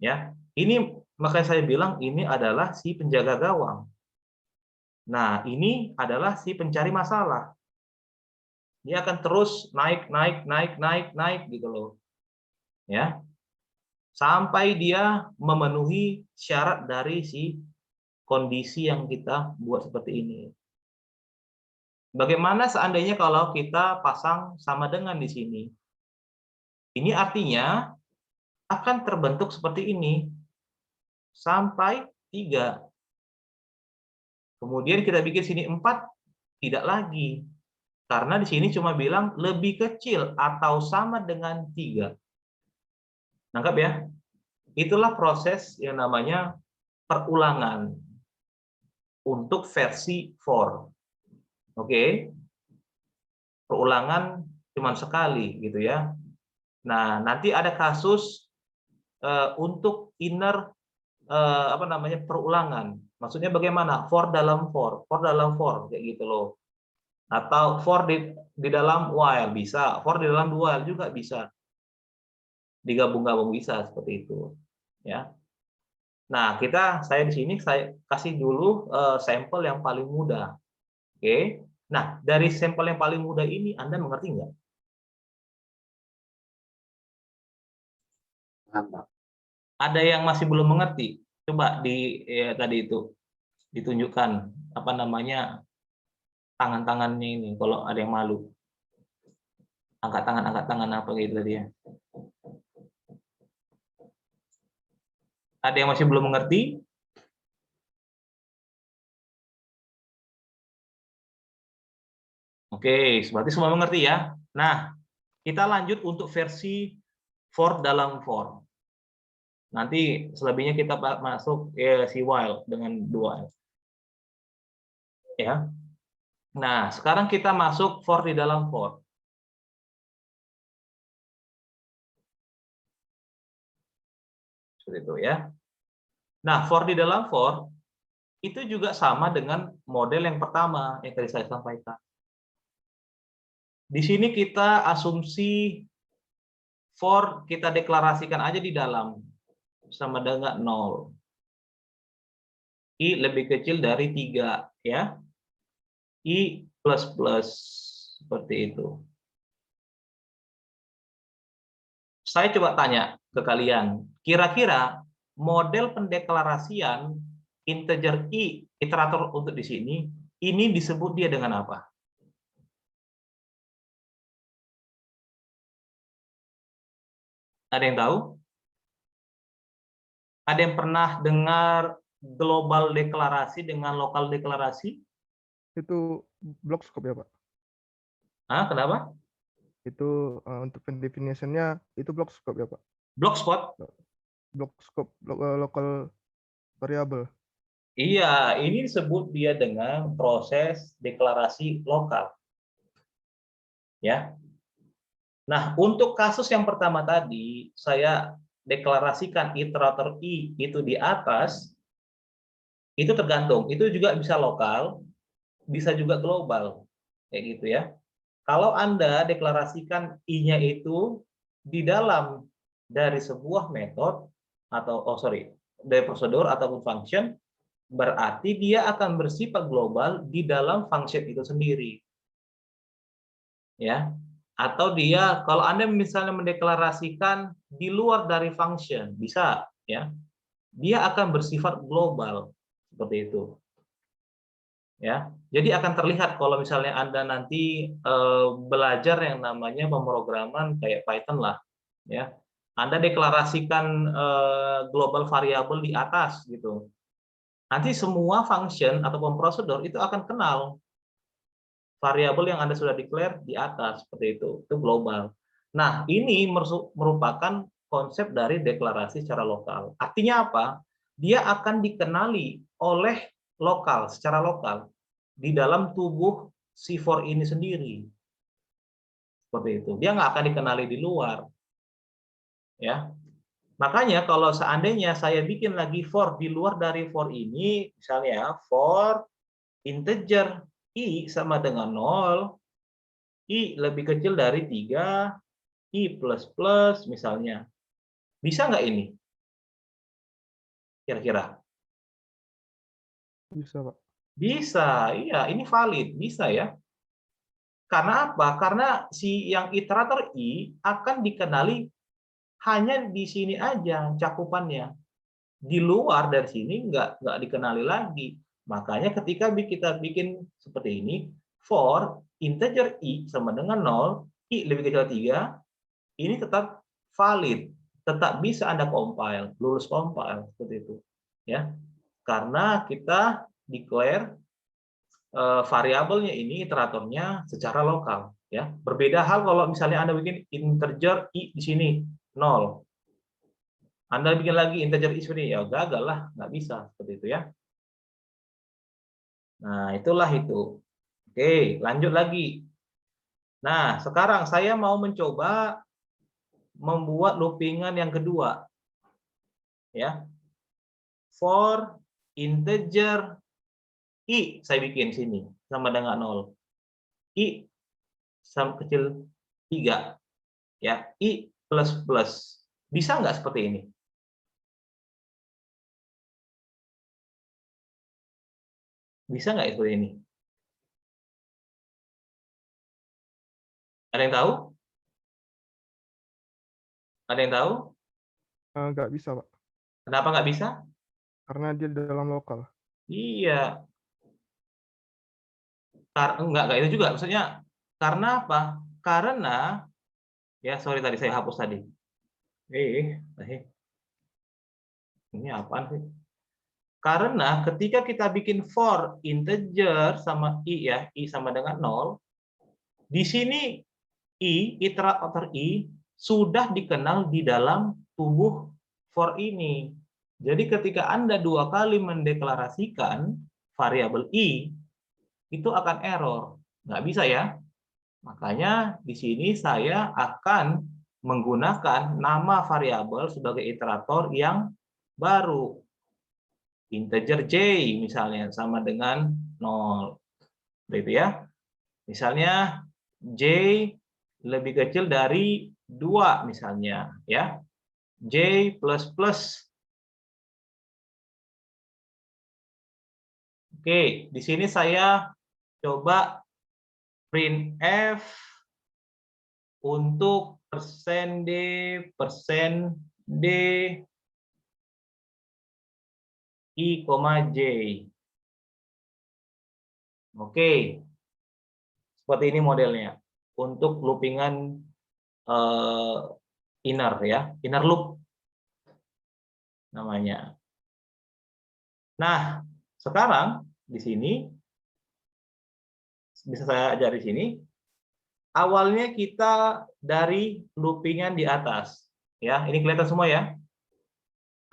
Ya. Ini makanya saya bilang ini adalah si penjaga gawang. Nah, ini adalah si pencari masalah. Dia akan terus naik gitu loh. Ya. Sampai dia memenuhi syarat dari si kondisi yang kita buat seperti ini. Bagaimana seandainya kalau kita pasang sama dengan di sini? Ini artinya akan terbentuk seperti ini sampai 3. Kemudian kita bikin sini 4, tidak lagi. Karena di sini cuma bilang lebih kecil atau sama dengan 3. Nangkap ya? Itulah proses yang namanya perulangan untuk versi for. Oke. Perulangan cuma sekali gitu ya. Nah, nanti ada kasus untuk inner perulangan. Maksudnya bagaimana? For dalam for kayak gitu loh. Atau for di dalam while bisa, for di dalam while juga bisa. Digabung-gabung bisa seperti itu, ya. Nah, saya di sini saya kasih dulu sampel yang paling mudah. Oke. Nah, dari sampel yang paling mudah ini Anda mengerti nggak? Mantap. Ada yang masih belum mengerti? Coba tadi itu ditunjukkan apa namanya tangan-tangannya ini kalau ada yang malu. Angkat tangan apa gitu tadi ya. Ada yang masih belum mengerti? Oke, berarti semua mengerti ya. Nah, kita lanjut untuk versi for dalam for. Nanti selebihnya kita masuk si while dengan dua. Ya. Nah, sekarang kita masuk for di dalam for. Seperti itu ya. Nah, for di dalam for itu juga sama dengan model yang pertama yang tadi saya sampaikan. Di sini kita asumsi for kita deklarasikan aja di dalam sama dengan 0. I lebih kecil dari 3 ya. I plus seperti itu. Saya coba tanya ke kalian, kira-kira model pendeklarasian integer i iterator untuk di sini ini disebut dia dengan apa? Ada yang tahu? Ada yang pernah dengar global deklarasi dengan lokal deklarasi? Itu block scope ya, Pak? Kenapa? Itu untuk definition-nya itu block scope ya, Pak? Block spot? Block scope local variable. Iya, ini disebut dia dengan proses deklarasi lokal. Ya. Nah, untuk kasus yang pertama tadi, saya deklarasikan iterator i itu di atas, itu tergantung. Itu juga bisa lokal, bisa juga global. Kayak gitu ya. Kalau Anda deklarasikan i-nya itu di dalam dari sebuah metode atau dari prosedur ataupun function, berarti dia akan bersifat global di dalam function itu sendiri. Ya. Atau dia kalau Anda misalnya mendeklarasikan di luar dari function, bisa ya. Dia akan bersifat global seperti itu. Ya. Jadi akan terlihat kalau misalnya Anda nanti belajar yang namanya pemrograman kayak Python lah, ya. Anda deklarasikan global variable di atas gitu. Nanti semua function ataupun prosedur itu akan kenal variabel yang Anda sudah declare di atas seperti itu global. Nah, ini merupakan konsep dari deklarasi secara lokal. Artinya apa? Dia akan dikenali oleh lokal, secara lokal di dalam tubuh si for ini sendiri. Seperti itu. Dia nggak akan dikenali di luar. Ya. Makanya kalau seandainya saya bikin lagi for di luar dari for ini, misalnya for integer i sama dengan 0, i lebih kecil dari 3, i plus misalnya. Bisa nggak ini? Kira-kira? Bisa, Pak. Bisa, iya, ini valid, bisa ya. Karena apa? Karena si yang iterator i akan dikenali hanya di sini aja cakupannya. Di luar dari sini nggak dikenali lagi. Makanya ketika kita bikin seperti ini, for integer i sama dengan 0, i lebih kecil dari 3, ini tetap valid, tetap bisa Anda compile, lulus compile seperti itu. Ya. Karena kita declare variabelnya ini iteratornya secara lokal, ya. Berbeda hal kalau misalnya Anda bikin integer i di sini 0. Anda bikin lagi integer i seperti ini, ya gagal lah, nggak bisa seperti itu ya. Nah, itulah itu. Oke, lanjut lagi. Nah, sekarang saya mau mencoba membuat loopingan yang kedua. Ya. For integer i saya bikin sini sama dengan 0. I sama kecil 3 ya, i plus plus. Bisa nggak seperti ini? Bisa nggak seperti ini? Ada yang tahu? Ada yang tahu? Nggak bisa, Pak. Kenapa nggak bisa? Karena dia dalam lokal. Iya. Enggak itu juga. Maksudnya karena apa? Karena ya sorry tadi saya hapus tadi. Ini apaan sih? Karena ketika kita bikin for integer sama i ya, i sama dengan 0, di sini iterator i sudah dikenal di dalam tubuh for ini. Jadi ketika Anda 2 kali mendeklarasikan variabel i, itu akan error. Nggak bisa ya. Makanya di sini saya akan menggunakan nama variabel sebagai iterator yang baru. Integer j misalnya sama dengan 0. Begitu ya. Misalnya j lebih kecil dari 2 misalnya ya. J plus plus. Oke, di sini saya coba printf untuk %d i, j. Oke, seperti ini modelnya untuk loopingan inner ya, inner loop namanya. Nah, sekarang di sini bisa saya ajar di sini. Awalnya kita dari loopingan di atas, ya. Ini kelihatan semua ya.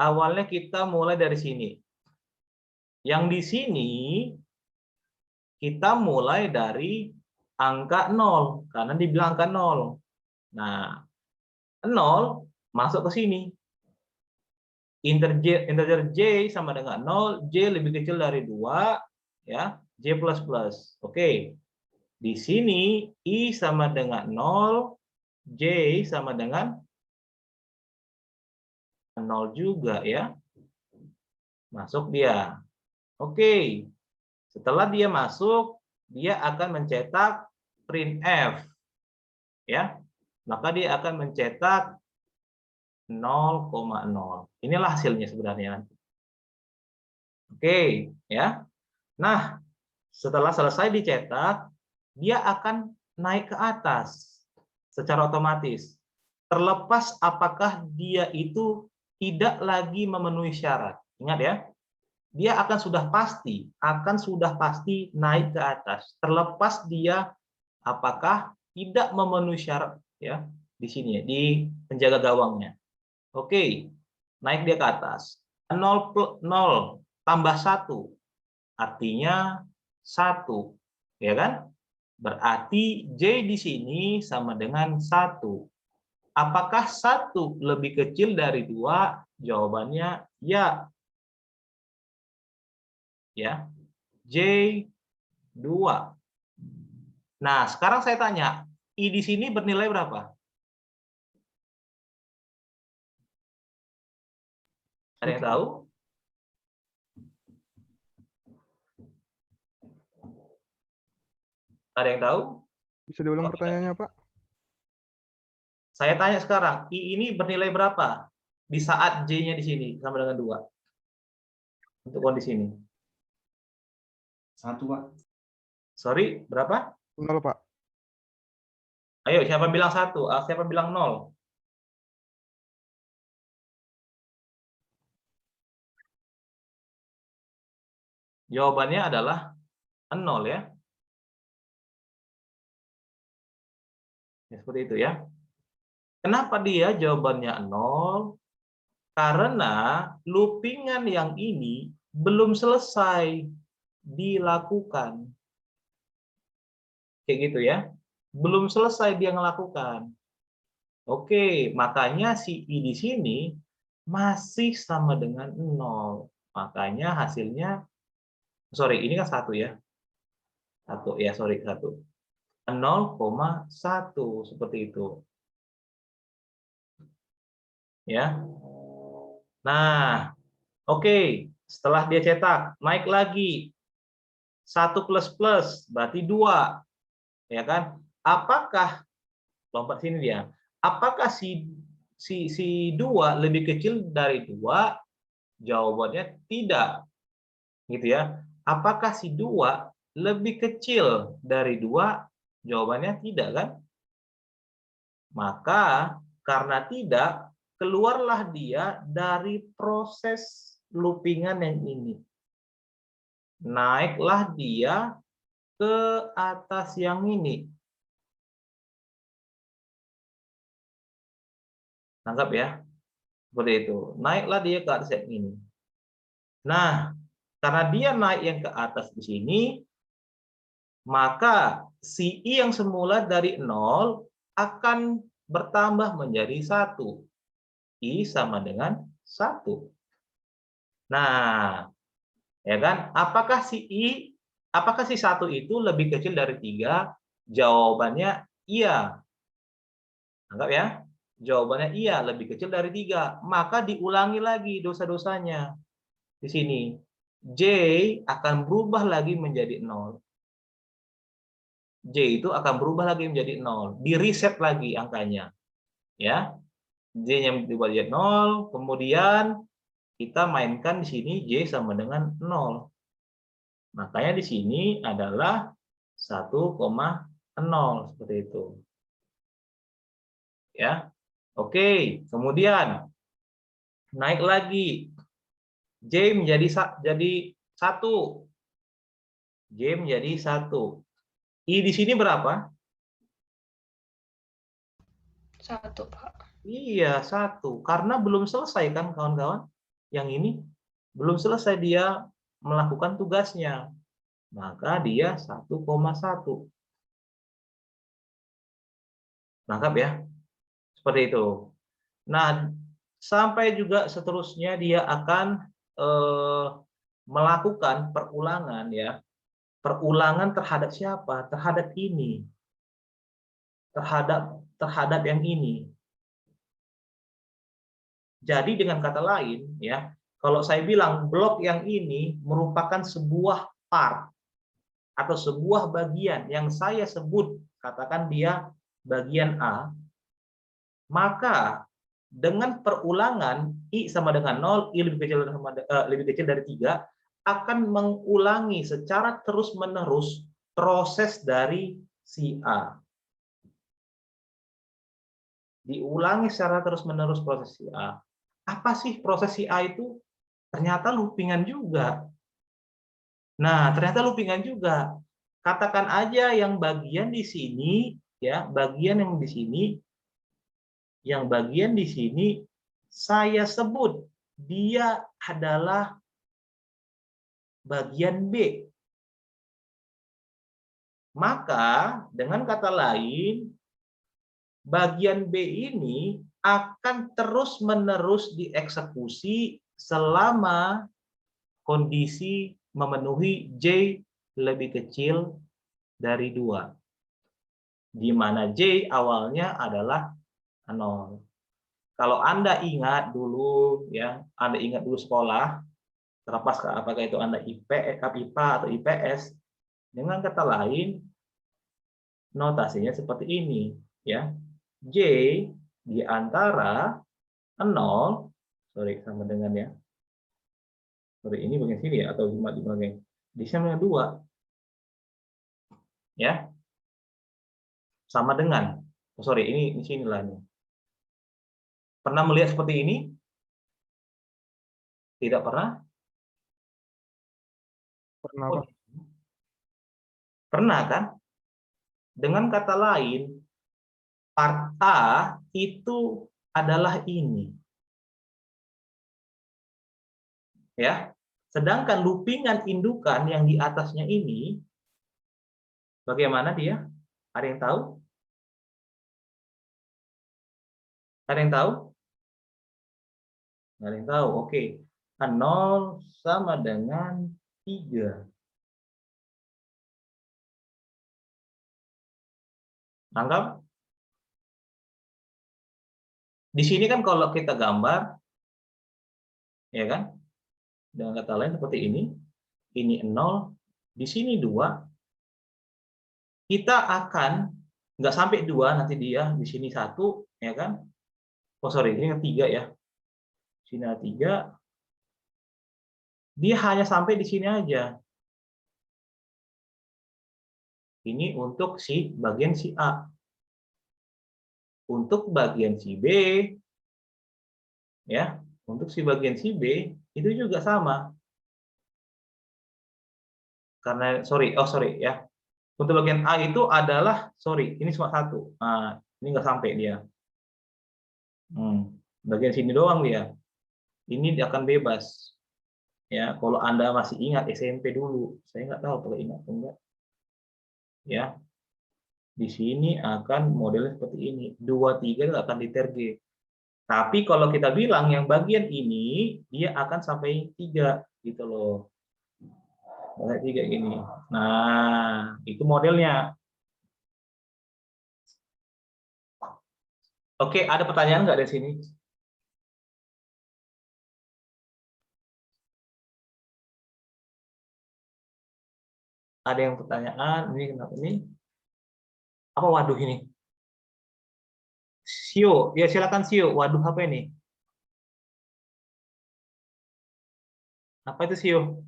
Awalnya kita mulai dari sini. Yang di sini kita mulai dari angka 0 karena dibilang angka 0. Nah, 0 masuk ke sini. Integer j sama dengan 0, j lebih kecil dari 2, ya, j plus plus. Oke. Di sini i sama dengan 0, j sama dengan 0 juga ya. Masuk dia. Oke. Setelah dia masuk, dia akan mencetak printf. Ya. Maka dia akan mencetak 0,0. Inilah hasilnya sebenarnya. Oke, ya. Nah, setelah selesai dicetak, dia akan naik ke atas secara otomatis. Terlepas apakah dia itu tidak lagi memenuhi syarat. Ingat ya, dia akan sudah pasti naik ke atas. Terlepas dia apakah tidak memenuhi syarat ya di sini di penjaga gawangnya. Oke, naik dia ke atas. 0 tambah 1 artinya 1, ya kan? Berarti J di sini sama dengan 1. Apakah 1 lebih kecil dari 2? Jawabannya ya. Ya. J 2. Nah, sekarang saya tanya, I di sini bernilai berapa? Ada yang tahu? Ada yang tahu? Bisa diulang pertanyaannya, Pak? Saya tanya sekarang, I ini bernilai berapa di saat J-nya di sini sama dengan 2? Untuk kondisi ini. 1, Pak. Sorry, berapa? 0, Pak. Ayo, siapa bilang 1? Siapa bilang 0? Jawabannya adalah 0 ya. Ya, seperti itu ya. Kenapa dia jawabannya 0? Karena loopingan yang ini belum selesai dilakukan. Kayak gitu ya. Belum selesai dia melakukan. Oke, makanya si I di sini masih sama dengan 0. Makanya hasilnya, sorry, ini kan 1 ya. 1 ya, sorry, 1. 0,1 seperti itu. Ya. Nah, oke. Setelah dia cetak, naik lagi. 1 plus berarti 2. Ya kan? Apakah, lompat sini dia. Apakah si 2 lebih kecil dari 2? Jawabannya tidak. Gitu ya. Apakah si 2 lebih kecil dari 2? Jawabannya tidak kan? Maka karena tidak, keluarlah dia dari proses loopingan yang ini. Naiklah dia ke atas yang ini. Tangkap ya? Seperti itu. Naiklah dia ke atas yang ini. Nah, karena dia naik yang ke atas di sini, maka si I yang semula dari 0 akan bertambah menjadi 1. I sama dengan 1. Nah, ya kan? Apakah si 1 itu lebih kecil dari 3? Jawabannya iya. Anggap ya. Jawabannya iya, lebih kecil dari 3. Maka diulangi lagi dosa-dosanya. Di sini. J akan berubah lagi menjadi 0. J itu akan berubah lagi menjadi 0. Di reset lagi angkanya. Ya. J-nya berubah jadi 0, kemudian kita mainkan di sini J sama dengan 0. Makanya di sini adalah 1,0 seperti itu. Ya. Oke, kemudian naik lagi. J menjadi 1. J menjadi 1. I di sini berapa? 1, Pak. Iya, 1. Karena belum selesai kan kawan-kawan? Yang ini belum selesai dia melakukan tugasnya. Maka dia 1,1. Nangkap ya? Seperti itu. Nah, sampai juga seterusnya dia akan melakukan perulangan ya. Perulangan terhadap siapa? Terhadap ini. Terhadap yang ini. Jadi dengan kata lain ya, kalau saya bilang blok yang ini merupakan sebuah part atau sebuah bagian yang saya sebut, katakan dia bagian A, maka dengan perulangan I sama dengan 0, I lebih kecil dari 3, akan mengulangi secara terus-menerus proses dari si A. Diulangi secara terus-menerus proses si A. Apa sih proses si A itu? Ternyata loopingan juga. Nah, ternyata loopingan juga. Katakan aja yang bagian di sini, ya, bagian yang di sini, yang bagian di sini saya sebut dia adalah bagian B. Maka dengan kata lain, bagian B ini akan terus-menerus dieksekusi selama kondisi memenuhi J lebih kecil dari 2. Di mana J awalnya adalah 0. Kalau Anda ingat dulu ya, Anda ingat dulu sekolah, terlepas apakah itu Anda IPA atau IPS, dengan kata lain notasinya seperti ini ya. J di antara 0, sorry sama dengan ya. Sorry, ini bagian sini ya atau cuma di bagian di sini 2. Ya. Sama dengan sorry, ini di sini lah nih. Pernah melihat seperti ini? Tidak pernah? Pernah, Pak. Pernah kan? Dengan kata lain, part A itu adalah ini. Ya. Sedangkan loopingan indukan yang di atasnya ini bagaimana dia? Ada yang tahu? Ada yang tahu? Nggak ada yang tahu. Oke. 0 sama dengan 3. Anggap. Di sini kan kalau kita gambar, ya kan? Dengan kata lain seperti ini 0, di sini 2. Kita akan nggak sampai 2 nanti dia, di sini 1, ya kan? Oh sorry, ini 3 ya. Sini 3. Dia hanya sampai di sini aja. Ini untuk bagian si A. Untuk bagian si B, ya, untuk bagian si B itu juga sama. Karena sorry ya. Untuk bagian A itu adalah ini cuma 1. Nah, ini nggak sampai dia. Bagian sini doang dia. Ini dia akan bebas. Ya, kalau Anda masih ingat SMP dulu, saya nggak tahu kalau ingat atau enggak. Ya, di sini akan modelnya seperti ini. 2, 3 itu akan diterge. Tapi kalau kita bilang yang bagian ini, dia akan sampai 3 gitu loh. Sampai 3 gini. Nah, itu modelnya. Oke, ada pertanyaan nggak dari sini? Ada yang pertanyaan? Ini kenapa ini? Apa waduh ini? Sio, ya silakan Sio. Waduh apa ini? Apa itu Sio?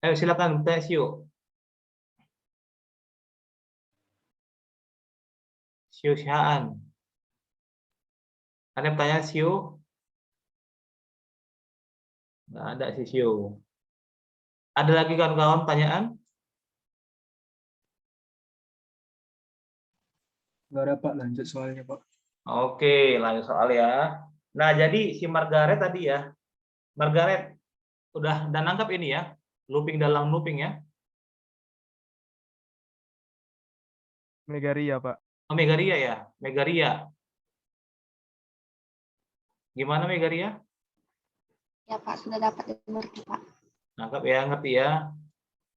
Ayo silakan tanya Sio. Sio Sihaan. Ada pertanyaan Sio? Nggak ada sih Sio. Ada lagi kawan-kawan pertanyaan? Nggak ada Pak, lanjut soalnya Pak. Oke, lanjut soal ya. Nah, jadi si Margaret tadi ya. Margaret udah nangkap ini ya. Looping dalam looping ya. Megaria, Pak. Oh, Megaria ya. Megaria. Gimana Megaria? Ya Pak, sudah dapat mengerti Pak. Nangkap ya, ngerti ya.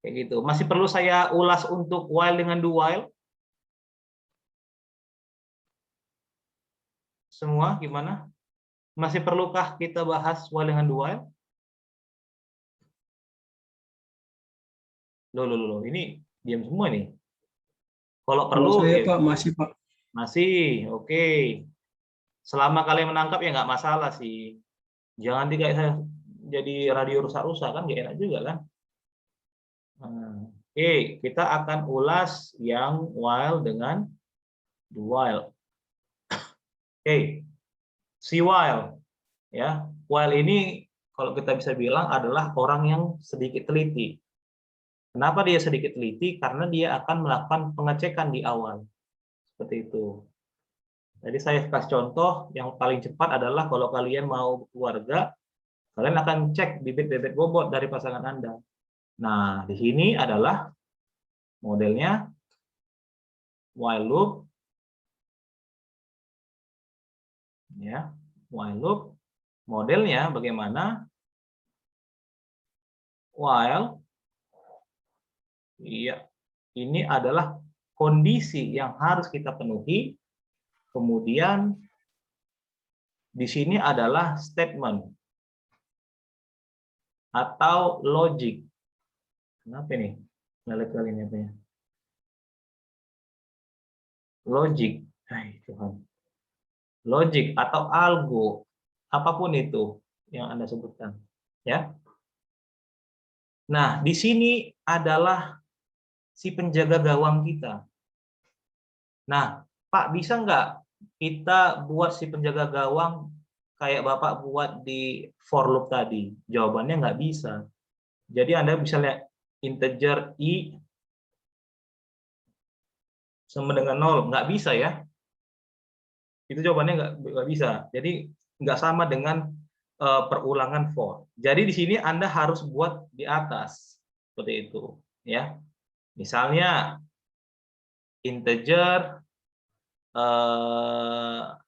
Kayak gitu. Masih perlu saya ulas untuk while dengan do while? Semua gimana? Masih perlukah kita bahas while dengan do while? Loh, ini diam semua nih. Kalau perlu Saya ya, Pak, masih Pak. masih, oke. Selama kalian menangkap ya nggak masalah sih. Jangan kayak saya jadi radio rusak-rusak kan, nggak enak juga kan. Oke, kita akan ulas yang while dengan do while. Oke, si while ya. While ini kalau kita bisa bilang adalah orang yang sedikit teliti. Kenapa dia sedikit teliti? Karena dia akan melakukan pengecekan di awal. Seperti itu. Jadi saya kasih contoh yang paling cepat adalah kalau kalian mau keluarga, kalian akan cek bibit-bibit bobot dari pasangan Anda. Nah, di sini adalah modelnya while loop. Ya, while loop. Modelnya bagaimana? While, iya, ini adalah kondisi yang harus kita penuhi. Kemudian di sini adalah statement atau logic. Kenapa nih? Nggak kali ini apa ya? Logic. Tuhan. Logic atau algo, apapun itu yang Anda sebutkan, ya. Nah, di sini adalah si penjaga gawang kita. Nah, Pak, bisa nggak kita buat si penjaga gawang kayak Bapak buat di for loop tadi? Jawabannya nggak bisa. Jadi Anda bisa lihat integer i sama dengan 0, nggak bisa ya. Itu jawabannya nggak bisa. Jadi nggak sama dengan perulangan for. Jadi di sini Anda harus buat di atas seperti itu, ya. Misalnya integer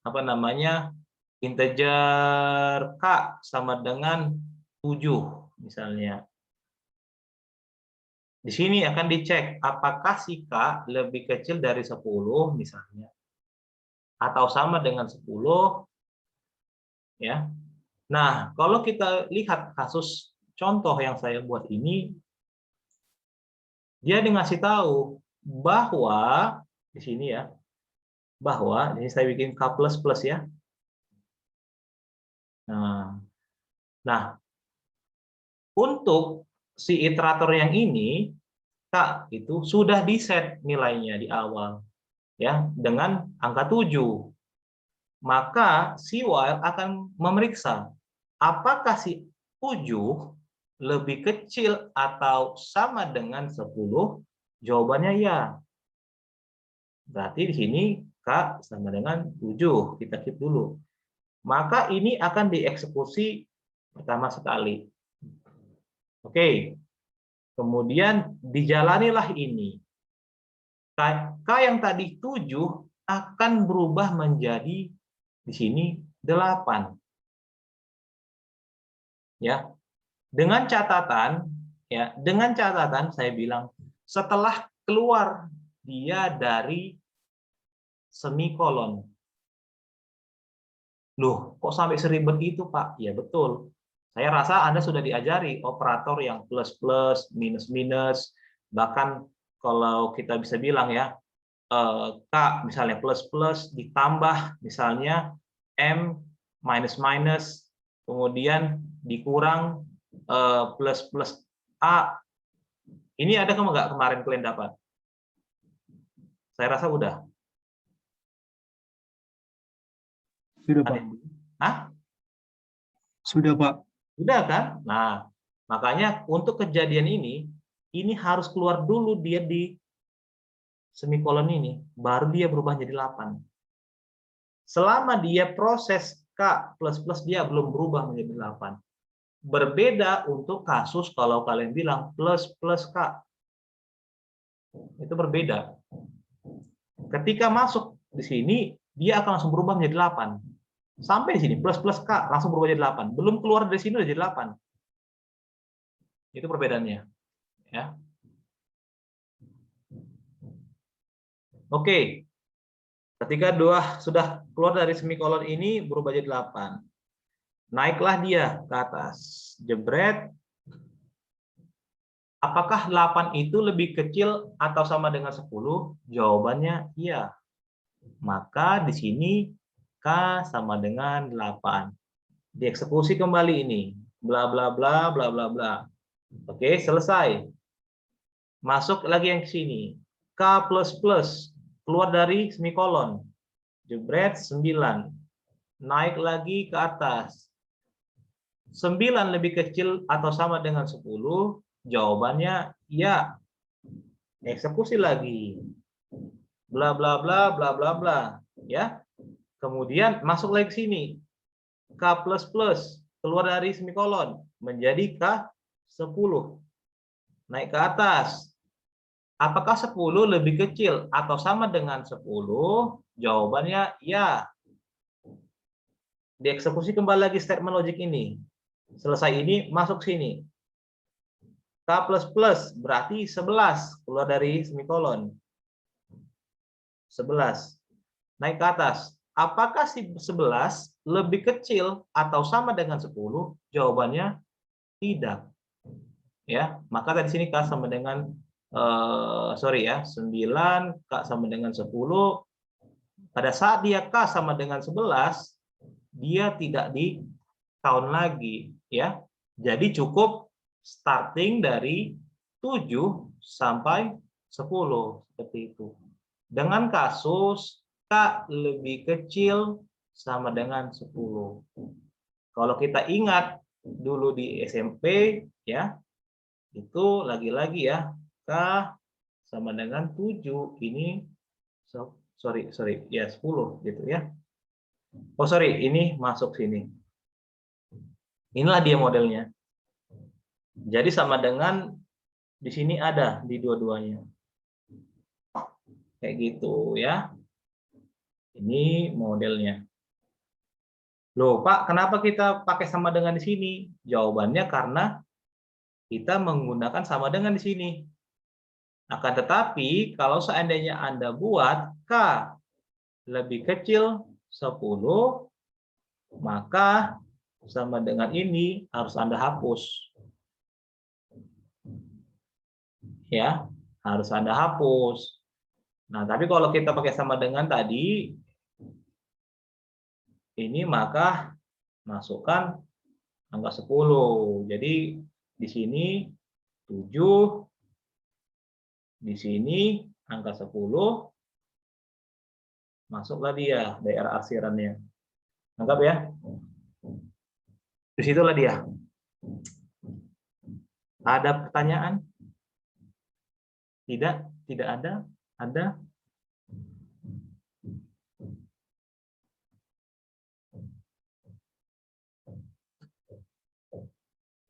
apa namanya integer K sama dengan 7 misalnya. Di sini akan dicek apakah si K lebih kecil dari 10 misalnya, atau sama dengan 10 ya. Nah, kalau kita lihat kasus contoh yang saya buat ini, dia ngasih tahu bahwa di sini ya, bahwa ini saya bikin K++ ya. Nah, untuk si iterator yang ini, K itu sudah di-set nilainya di awal ya dengan angka 7. Maka si while akan memeriksa apakah si 7 lebih kecil atau sama dengan 10? Jawabannya ya. Berarti di sini K sama dengan 7. Kita keep dulu. Maka ini akan dieksekusi pertama sekali. Oke. Kemudian dijalanilah ini. K yang tadi 7 akan berubah menjadi di sini 8. Ya. Dengan catatan saya bilang setelah keluar dia dari semikolon. Loh, kok sampai seribet itu, Pak? Ya betul. Saya rasa Anda sudah diajari operator yang plus-plus, minus-minus, bahkan kalau kita bisa bilang ya, K misalnya plus-plus ditambah misalnya M minus-minus, kemudian dikurang plus-plus A. Ini ada nggak kemarin kalian dapat? Saya rasa udah. Sudah, Pak. Hah? Sudah, Pak. Sudah kan? Nah, makanya untuk kejadian ini harus keluar dulu dia di semikolon ini, baru dia berubah jadi 8. Selama dia proses K++ dia belum berubah menjadi 8. Berbeda untuk kasus kalau kalian bilang plus K. Itu berbeda. Ketika masuk di sini, dia akan langsung berubah menjadi 8. Sampai di sini plus K langsung berubah jadi 8. Belum keluar dari sini udah jadi 8. Itu perbedaannya. Ya. Oke. Ketika sudah keluar dari semikolon ini berubah jadi 8. Naiklah dia ke atas. Jebret. Apakah 8 itu lebih kecil atau sama dengan 10? Jawabannya iya. Maka di sini K sama dengan 8. Dieksekusi kembali ini. Bla bla bla bla bla bla. Oke, selesai. Masuk lagi yang ke sini. K++ keluar dari semikolon. Jebret 9. Naik lagi ke atas. 9 lebih kecil atau sama dengan 10? Jawabannya ya. Eksekusi lagi. Bla bla bla bla bla bla, ya. Kemudian masuk lagi ke sini. K++ keluar dari semikolon menjadi K10. Naik ke atas. Apakah 10 lebih kecil atau sama dengan 10? Jawabannya ya. Dieksekusi kembali lagi statement logik ini. Selesai ini masuk sini. K++ berarti 11 keluar dari semikolon. 11. Naik ke atas. Apakah si 11 lebih kecil atau sama dengan 10? Jawabannya tidak. Ya, maka dari sini K sama dengan 9, K sama dengan 10. Pada saat dia K sama dengan 11, dia tidak di count lagi, ya. Jadi cukup starting dari 7 sampai 10 seperti itu. Dengan kasus K lebih kecil sama dengan 10. Kalau kita ingat dulu di SMP ya, itu lagi-lagi ya, K sama dengan 7. Ini ya 10 gitu ya. Oh sorry, ini masuk sini. Inilah dia modelnya. Jadi sama dengan di sini ada di dua-duanya. Kayak gitu ya. Ini modelnya. Loh, Pak, kenapa kita pakai sama dengan di sini? Jawabannya karena kita menggunakan sama dengan di sini. Akan tetapi, kalau seandainya Anda buat K lebih kecil 10, maka sama dengan ini harus Anda hapus. Ya, harus Anda hapus. Nah, tapi kalau kita pakai sama dengan tadi, ini maka masukkan angka 10. Jadi di sini 7, di sini angka 10, masuklah dia daerah arsirannya. Anggap ya. Disitulah dia. Ada pertanyaan? Tidak? Tidak ada? Ada?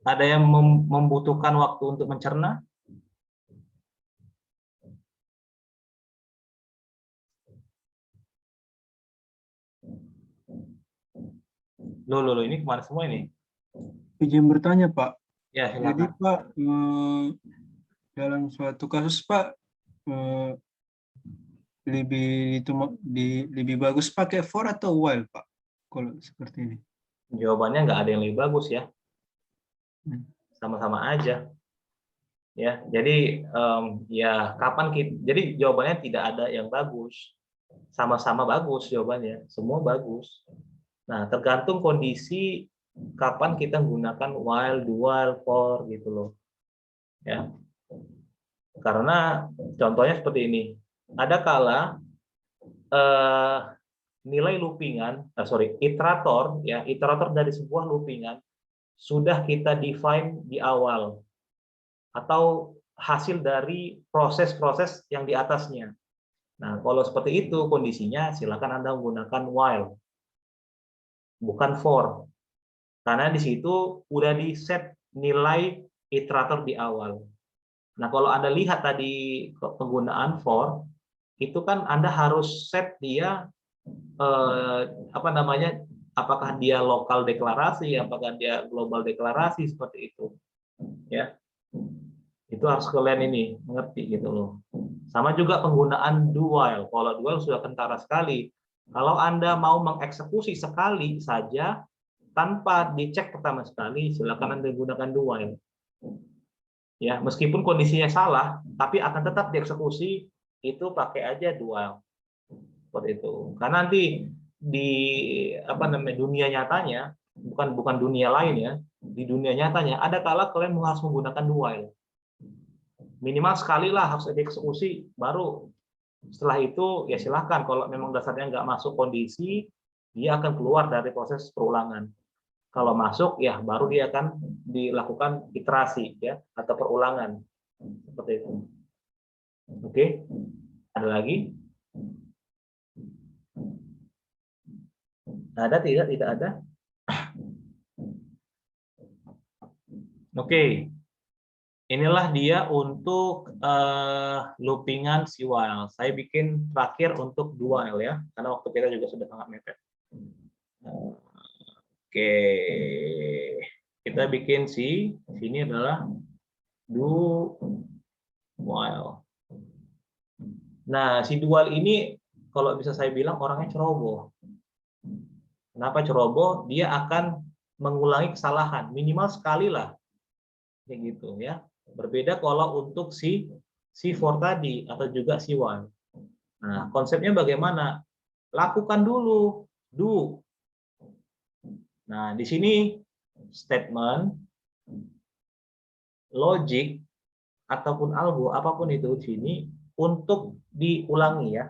Ada yang membutuhkan waktu untuk mencerna? Loh, ini kemana semua ini? Izin bertanya, Pak. Ya, Jadi, silakan. Pak, dalam suatu kasus, Pak, lebih bagus pakai for atau while, Pak? Kalau seperti ini. Jawabannya nggak ada yang lebih bagus ya. Sama-sama aja. Ya, jadi ya kapan kita? Jadi jawabannya tidak ada yang bagus. Sama-sama bagus jawabannya. Semua bagus. Nah, tergantung kondisi kapan kita menggunakan while, do while, for gitu loh. Ya. Karena contohnya seperti ini. Ada kala nilai loopingan, iterator ya, iterator dari sebuah loopingan sudah kita define di awal atau hasil dari proses-proses yang di atasnya. Nah, kalau seperti itu kondisinya silakan Anda menggunakan while. Bukan for. Karena di situ udah di set nilai iterator di awal. Nah, kalau Anda lihat tadi penggunaan for, itu kan Anda harus set dia apakah dia lokal deklarasi, apakah dia global deklarasi, seperti itu. Ya. Itu harus kalian ini mengerti gitu loh. Sama juga penggunaan do while. Kalau do while sudah kentara sekali. Kalau Anda mau mengeksekusi sekali saja tanpa dicek pertama sekali, silakan Anda gunakan do while. Ya, meskipun kondisinya salah, tapi akan tetap dieksekusi, itu pakai aja do while. Seperti itu. Karena nanti di dunia nyatanya, bukan dunia lain ya, di dunia nyatanya ada kala kalian harus menggunakan do while. Minimal sekali lah harus dieksekusi, baru setelah itu ya silahkan, kalau memang dasarnya nggak masuk kondisi, dia akan keluar dari proses perulangan. Kalau masuk ya baru dia akan dilakukan iterasi ya atau perulangan, seperti itu. Oke, ada lagi? Ada? Tidak ada? Oke. Inilah dia untuk loopingan si while. Saya bikin terakhir untuk do while ya, karena waktu kita juga sudah sangat mepet. Oke, kita bikin sini adalah do while. Nah, si do while ini kalau bisa saya bilang orangnya ceroboh. Kenapa ceroboh? Dia akan mengulangi kesalahan minimal sekali lah, kayak gitu ya. Berbeda kalau untuk si for tadi atau juga si while. Nah, konsepnya bagaimana? Lakukan dulu, do. Nah, di sini statement, logic ataupun algo apapun itu di sini untuk diulangi ya.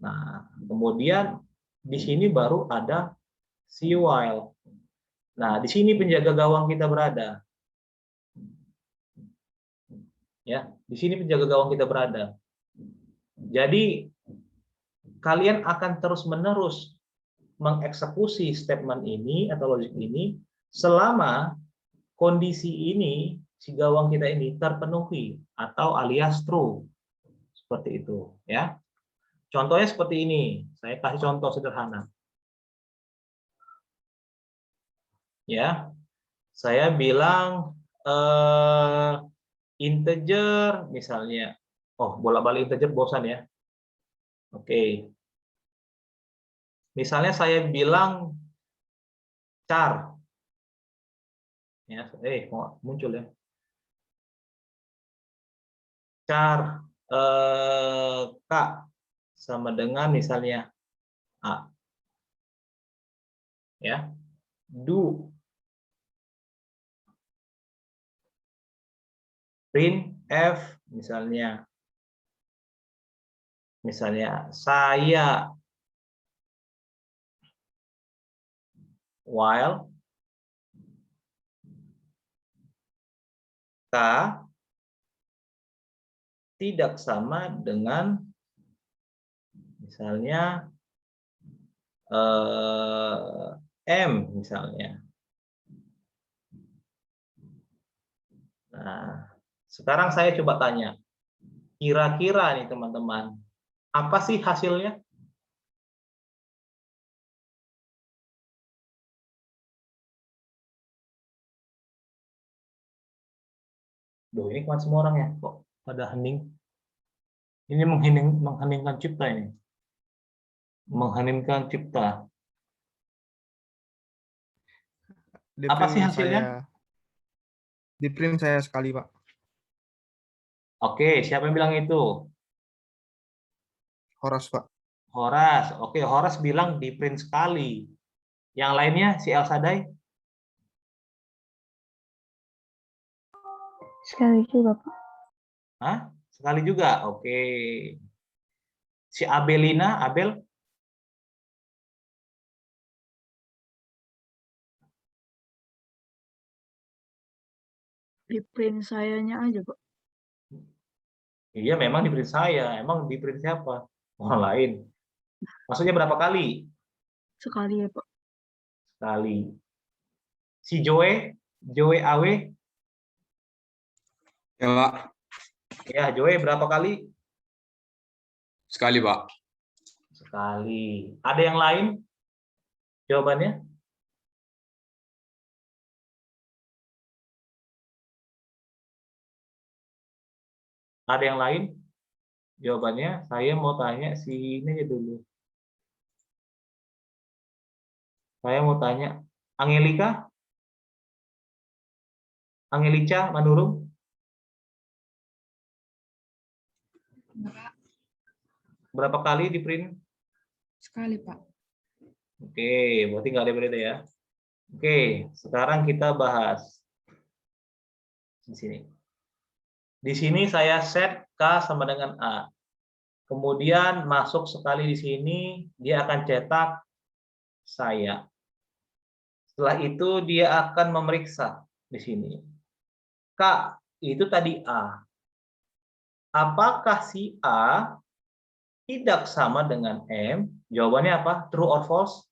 Nah, kemudian di sini baru ada si while. Nah, di sini penjaga gawang kita berada. Ya, di sini penjaga gawang kita berada. Jadi kalian akan terus-menerus mengeksekusi statement ini atau logik ini selama kondisi ini si gawang kita ini terpenuhi atau alias true. Seperti itu, ya. Contohnya seperti ini. Saya kasih contoh sederhana. ya. Saya bilang integer misalnya. Oh, bolak-balik integer bosan ya. Oke. Misalnya saya bilang char. Ya, kok muncul ya. Char K sama dengan misalnya A. Ya. Do print F misalnya saya, while K tidak sama dengan misalnya M misalnya. Nah, sekarang saya coba tanya, kira-kira nih teman-teman, apa sih hasilnya? Duh, ini kuat semua orang ya, kok pada hening? Ini mengheningkan cipta ini. Mengheningkan cipta. Di Apa sih print hasilnya? Di print saya sekali, Pak. Oke, siapa yang bilang itu? Horas, Pak. Horas. Oke, Horas bilang di print sekali. Yang lainnya si Elsadai? Sekali juga, Pak. Hah? Sekali juga. Oke. Si Abelina, Abel? Di print sayanya aja, Pak. Iya, memang di print saya. Emang di print siapa? Orang lain. Maksudnya berapa kali? Sekali ya, Pak. Sekali. Si Joe? Joe Awe? Ya, Pak. Ya, Joe berapa kali? Sekali, Pak. Sekali. Ada yang lain? Jawabannya? Ada yang lain? Jawabannya, saya mau tanya si ini aja dulu. Saya mau tanya, Angelika? Angelica Manurung? Berapa kali di print? Sekali, Pak. Oke, berarti nggak ada yang beda ya. Oke, sekarang kita bahas di sini. Di sini saya set K sama dengan A. Kemudian masuk sekali di sini, dia akan cetak saya. Setelah itu dia akan memeriksa di sini. K itu tadi A. Apakah si A tidak sama dengan M? Jawabannya apa? True or false?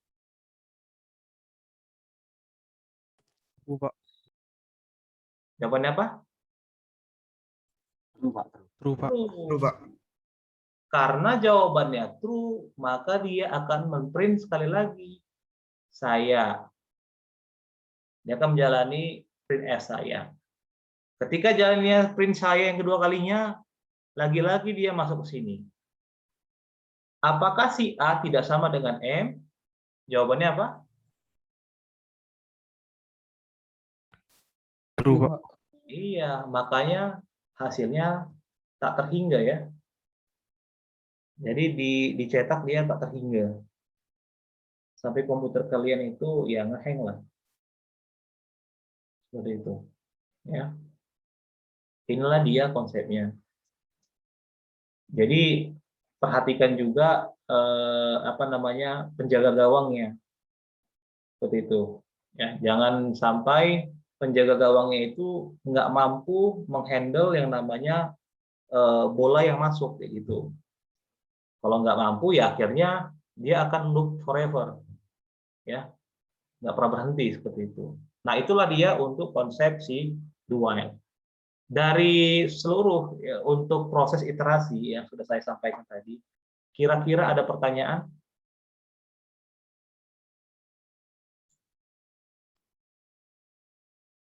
True, Pak. Jawabannya apa? True, Pak. True, Pak. True, Pak. Karena jawabannya true, maka dia akan memprint sekali lagi saya. Dia akan menjalani print S saya. Ketika jalannya print saya yang kedua kalinya, lagi-lagi dia masuk ke sini. Apakah si A tidak sama dengan M? Jawabannya apa? True, Pak. Iya, makanya hasilnya tak terhingga ya. Jadi dicetak dia tak terhingga. Sampai komputer kalian itu ya ngehang lah. Seperti itu. Ya. Inilah dia konsepnya. Jadi perhatikan juga penjaga gawangnya. Seperti itu. Ya, jangan sampai penjaga gawangnya itu nggak mampu menghandle yang namanya bola yang masuk kayak gitu. Kalau nggak mampu ya akhirnya dia akan loop forever, ya nggak pernah berhenti seperti itu. Nah itulah dia untuk konsep si do while. Dari seluruh ya, untuk proses iterasi yang sudah saya sampaikan tadi, kira-kira ada pertanyaan?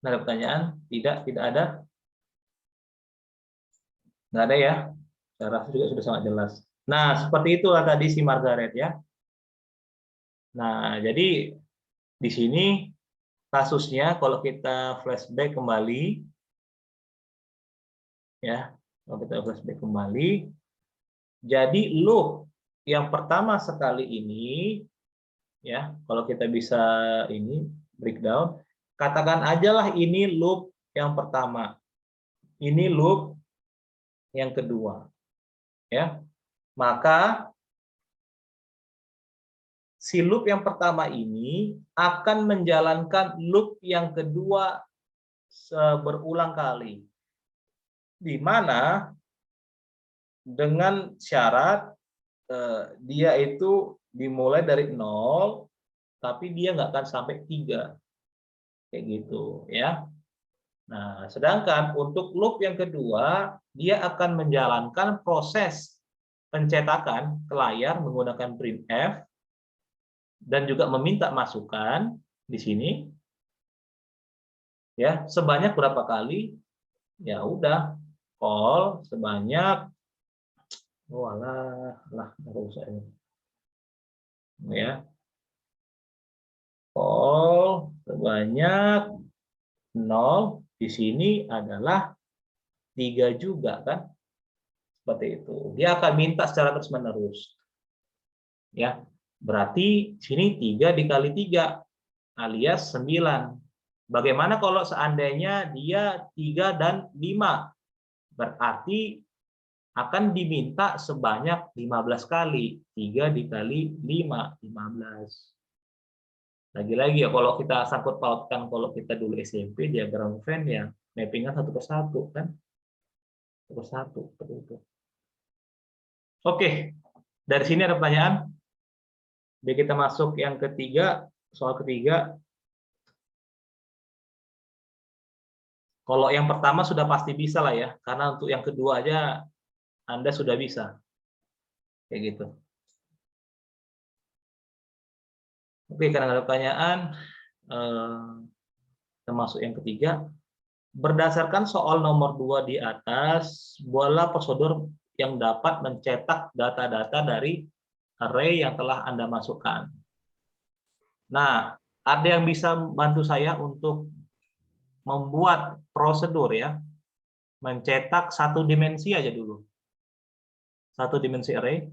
Ada pertanyaan? Tidak ada. Nggak ada ya. Saya rasa juga sudah sangat jelas. Nah, seperti itulah tadi si Margaret ya. Nah, jadi di sini kasusnya kalau kita flashback kembali, ya, kalau kita flashback kembali, jadi loop yang pertama sekali ini, ya, kalau kita bisa ini breakdown, katakan ajalah ini loop yang pertama, ini loop yang kedua, ya, maka si loop yang pertama ini akan menjalankan loop yang kedua berulang kali, di mana dengan syarat dia itu dimulai dari 0, tapi dia nggak akan sampai 3, kayak gitu ya. Nah, sedangkan untuk loop yang kedua, dia akan menjalankan proses pencetakan ke layar menggunakan printf dan juga meminta masukan di sini, ya, sebanyak berapa kali? Ya udah, call sebanyak, nggak usah ini, ya, call sebanyak 0, di sini adalah 3 juga kan, seperti itu. Dia akan minta secara terus-menerus, ya, berarti sini 3 dikali 3 alias 9. Bagaimana kalau seandainya dia 3 dan 5? Berarti akan diminta sebanyak 15 kali. 3 dikali 5, 15. Lagi-lagi ya, kalau kita sangkut pautkan, kalau kita dulu SMP, diagram Venn ya, mappingan 1 ke 1 kan? 1 ke 1, seperti itu. Oke, dari sini ada pertanyaan? Biar kita masuk yang ketiga, soal ketiga. Kalau yang pertama sudah pasti bisa lah ya, karena untuk yang kedua aja Anda sudah bisa. Kayak gitu. Oke, karena ada pertanyaan, termasuk yang ketiga, berdasarkan soal nomor 2 di atas, buatlah prosedur yang dapat mencetak data-data dari array yang telah Anda masukkan. Nah, ada yang bisa bantu saya untuk membuat prosedur ya, mencetak satu dimensi aja dulu. Satu dimensi array.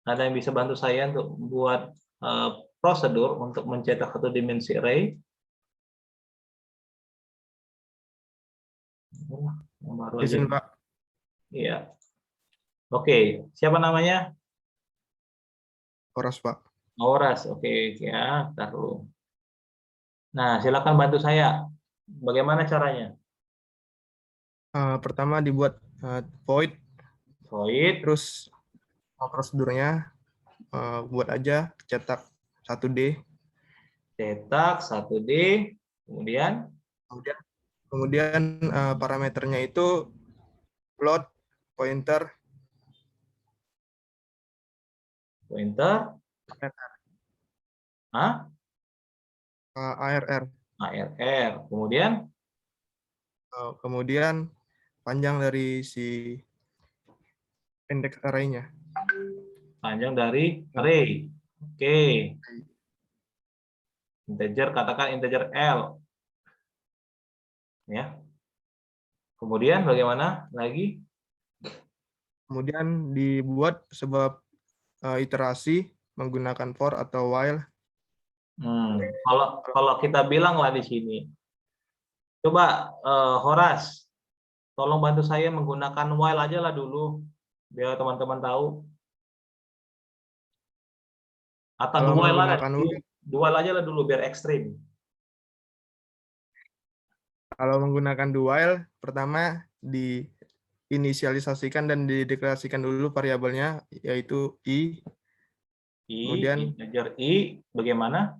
Ada yang bisa bantu saya untuk buat prosedur untuk mencetak satu dimensi array? Baru aja. Izin, Pak. Iya. Oke, siapa namanya? Horas, Pak. Horas. Oke, ya, ntar dulu. Nah, silakan bantu saya. Bagaimana caranya? Pertama dibuat void, terus prosedurnya buat aja cetak 1D. Cetak 1D, kemudian parameternya itu float, pointer, ARR. Kemudian panjang dari si index array-nya. Panjang dari array. Oke. Integer, katakan integer L. Ya. Kemudian bagaimana lagi? Kemudian dibuat sebuah iterasi menggunakan for atau while. Kalau kita bilang lah di sini. Coba Horas, tolong bantu saya menggunakan while aja lah dulu, biar teman-teman tahu. Atau dual aja lah dulu biar ekstrim. Kalau menggunakan do while, pertama diinisialisasikan dan dideklarasikan dulu variabelnya, yaitu i. Kemudian integer i, bagaimana?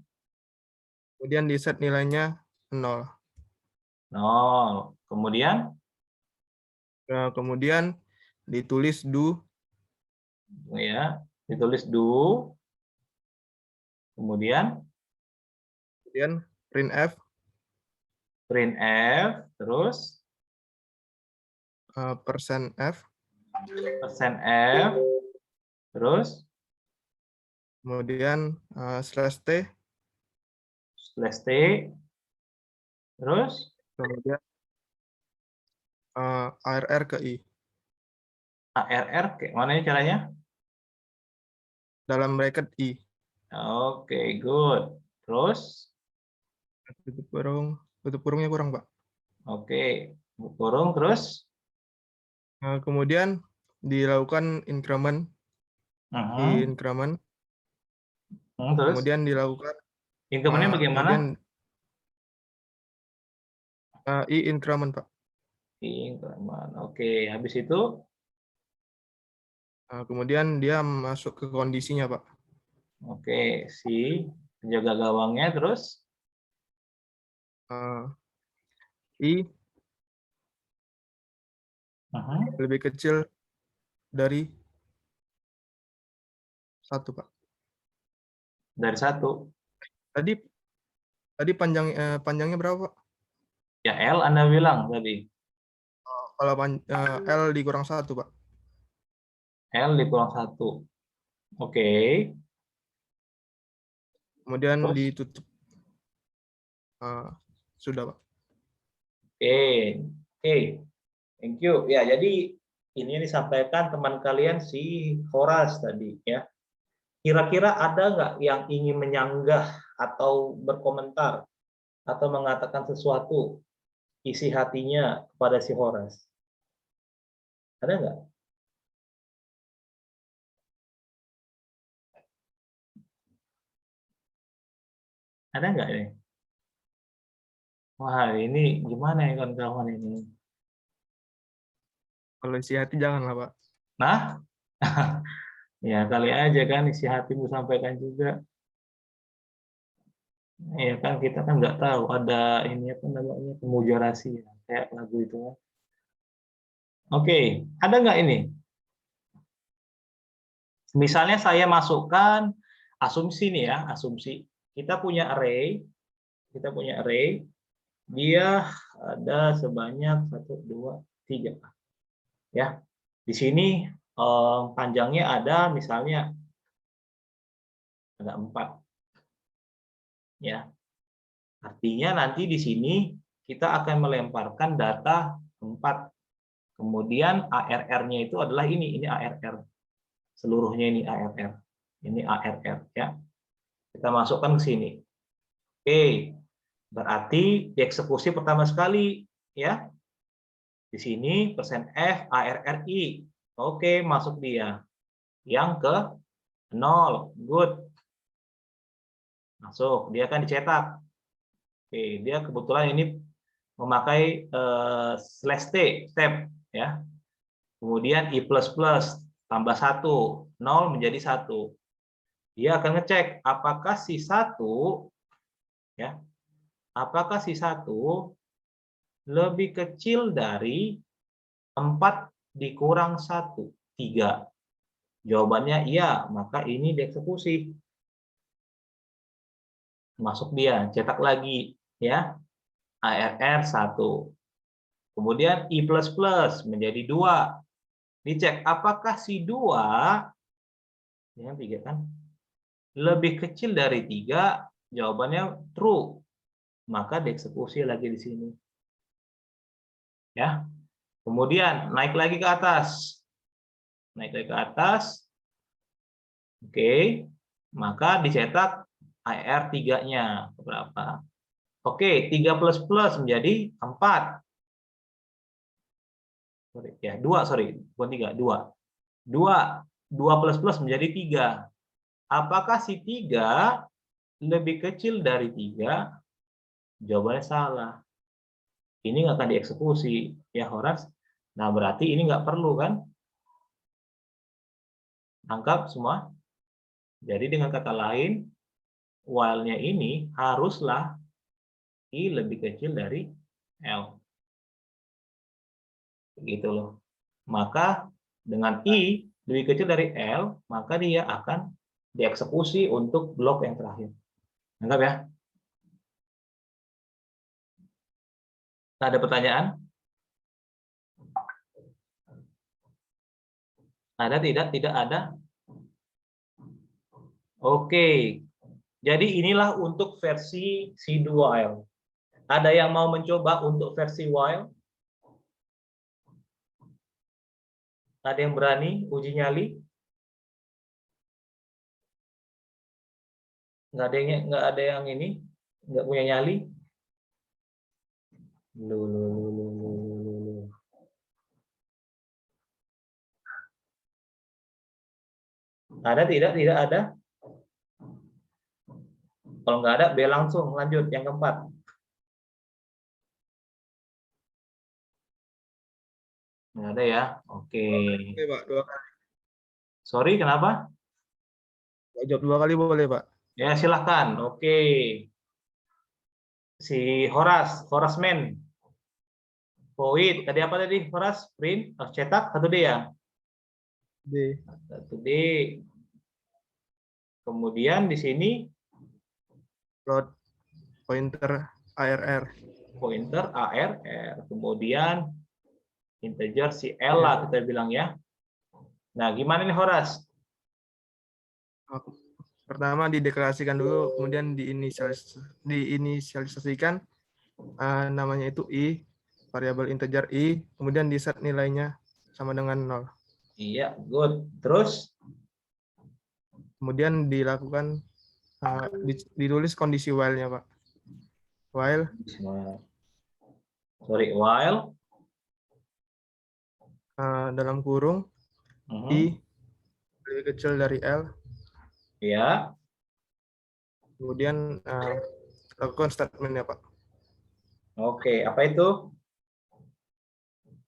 Kemudian di set nilainya 0. 0. Kemudian? Kemudian ditulis do. Ya, ditulis do. Kemudian printf terus %f, %f, terus kemudian /t, /t, terus kemudian arr ke i arr, kayak mana ini caranya? dalam bracket i, Oke, good. Terus, tutup kurungnya kurang, Pak. oke, kurung, terus Kemudian dilakukan increment, terus kemudian dilakukan increment-nya bagaimana? kemudian i increment, Pak. Increment. Oke, habis itu Kemudian dia masuk ke kondisinya, Pak. oke, si penjaga gawangnya terus I lebih kecil dari 1, Pak. dari 1. Tadi panjangnya berapa, Pak? Ya L Anda bilang tadi. Kalau L dikurang 1, Pak. L dikurang 1. Oke. Kemudian Terus? ditutup. Sudah, Pak. Oke. Thank you. Ya, jadi ini yang disampaikan teman kalian si Horas tadi ya. Kira-kira ada nggak yang ingin menyanggah atau berkomentar atau mengatakan sesuatu isi hatinya kepada si Horas? Ada nggak? Ada nggak ini? Wah, ini gimana ya kawan-kawan ini? Kalau isi hati janganlah, Pak. Nah, ya kali aja kan isi hatimu sampaikan juga. Ya kan kita kan nggak tahu ada ini apa namanya pemuja rahasia kayak lagu itu. Oke, ada nggak ini? Misalnya saya masukkan asumsi nih ya, asumsi kita punya array, dia ada sebanyak 1, 2, 3 ya. Di sini panjangnya ada misalnya ada 4 ya. Artinya nanti di sini kita akan melemparkan data 4. Kemudian ARR-nya itu adalah ini ARR. Seluruhnya ini ARR. Ini ARR ya. Kita masukkan ke sini. Oke. Berarti dieksekusi pertama sekali ya. Di sini %f ARRI. Oke, masuk dia. Yang ke 0. Good. Masuk, dia akan dicetak. Oke, dia kebetulan ini memakai /t step ya. Kemudian i++ tambah 1, 0 menjadi 1. Dia akan ngecek apakah si 1 ya. Apakah si 1 lebih kecil dari 4 dikurang 1, 3. Jawabannya iya, maka ini dieksekusi. Masuk dia, cetak lagi ya. ARR 1. Kemudian i++ menjadi 2. Dicek apakah si 2 ya 3 kan lebih kecil dari 3, jawabannya true. Maka dieksekusi lagi di sini. Ya. Kemudian naik lagi ke atas. Oke. Maka dicetak AR 3-nya berapa? Oke, 3++ menjadi 4. Sorry, ya, 2, sorry, bukan 3, 2. 2++ menjadi 3. Apakah si 3 lebih kecil dari 3? Jawabannya salah. Ini nggak akan dieksekusi, ya Horas. Nah, berarti ini nggak perlu kan? Tangkap semua? Jadi dengan kata lain, while-nya ini haruslah I lebih kecil dari L. Begitu loh. Maka dengan I lebih kecil dari L, maka dia akan dieksekusi untuk blok yang terakhir. Anggap ya. Ada pertanyaan? Ada tidak? Tidak ada? Oke. Jadi inilah untuk versi si do while. Ada yang mau mencoba untuk versi while? Ada yang berani uji nyali? Nggak ada yang ini? Nggak punya nyali? Ada tidak? Tidak ada? Kalau nggak ada, B langsung lanjut yang keempat. Nggak ada ya? Oke. Oke, Pak. 2 kali. Sorry, kenapa? Jawab 2 kali boleh, Pak? Ya, silahkan. Oke. Si Horas Men. Void, tadi apa tadi? Horas, print, cetak, 1D ya? D. 1D. Kemudian di sini Float pointer ARR. pointer ARR. Kemudian integer si L lah kita bilang ya. Nah, gimana nih Horas? Pertama dideklarasikan dulu, kemudian diinisialisasikan namanya itu I, variabel integer I, kemudian di set nilainya sama dengan 0. Iya, good. Terus? Kemudian dilakukan ditulis kondisi while-nya, Pak. While dalam kurung I lebih kecil dari L. Ya. Kemudian lakukan statementnya, Pak. Oke, apa itu?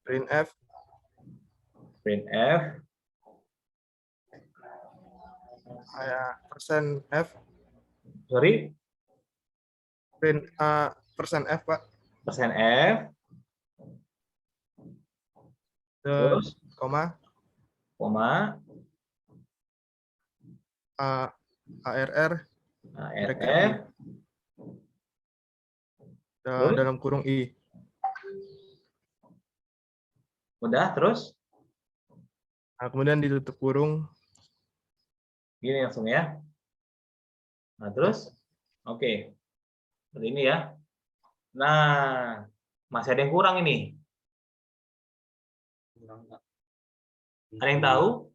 Printf. Printf. %f. Sorry? Print %f, Pak. %f. Terus? Koma. ARR. Dalam kurung I. Udah, terus? Nah, kemudian ditutup kurung. Gini langsung ya. Nah, terus? Oke. Seperti ini ya. Nah, masih ada yang kurang ini. Ada yang tahu?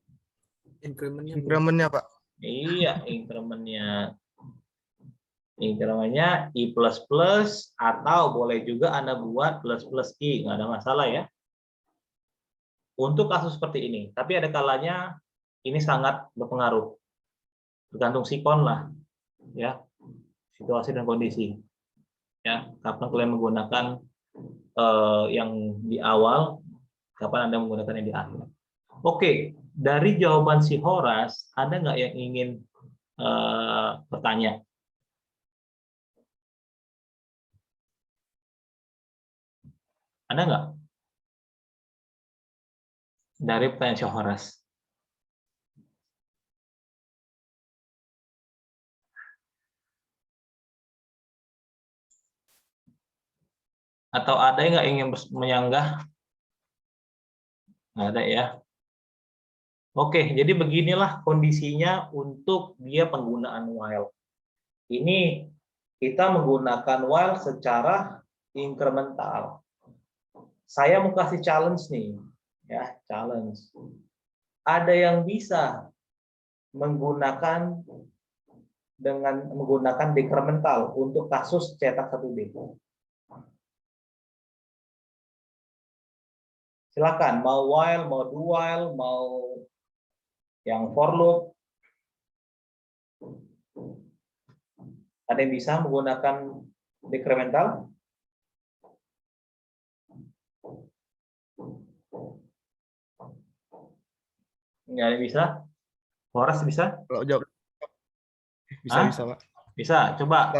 Increment-nya, Pak. Iya, increment-nya. Increment-nya I++ atau boleh juga Anda buat plus I, nggak ada masalah ya. Untuk kasus seperti ini, tapi ada kalanya ini sangat berpengaruh. Tergantung sikon lah, ya, situasi dan kondisi. Ya, kapan kalian menggunakan yang di awal, kapan Anda menggunakan yang di akhir. Oke, dari jawaban si Horas, ada nggak yang ingin bertanya? Ada nggak? Dari pertanyaan si Horas. Atau ada yang nggak ingin menyanggah? Nggak ada ya. Oke, jadi beginilah kondisinya untuk dia penggunaan while. Ini kita menggunakan while secara incremental. Saya mau kasih challenge nih, ya, challenge. Ada yang bisa menggunakan decremental untuk kasus cetak 1D. Silakan, mau while, mau do while, mau yang for loop. Ada yang bisa menggunakan decremental? Nggak ada yang bisa? Horas bisa? Kalau jawab bisa, Pak. Bisa, coba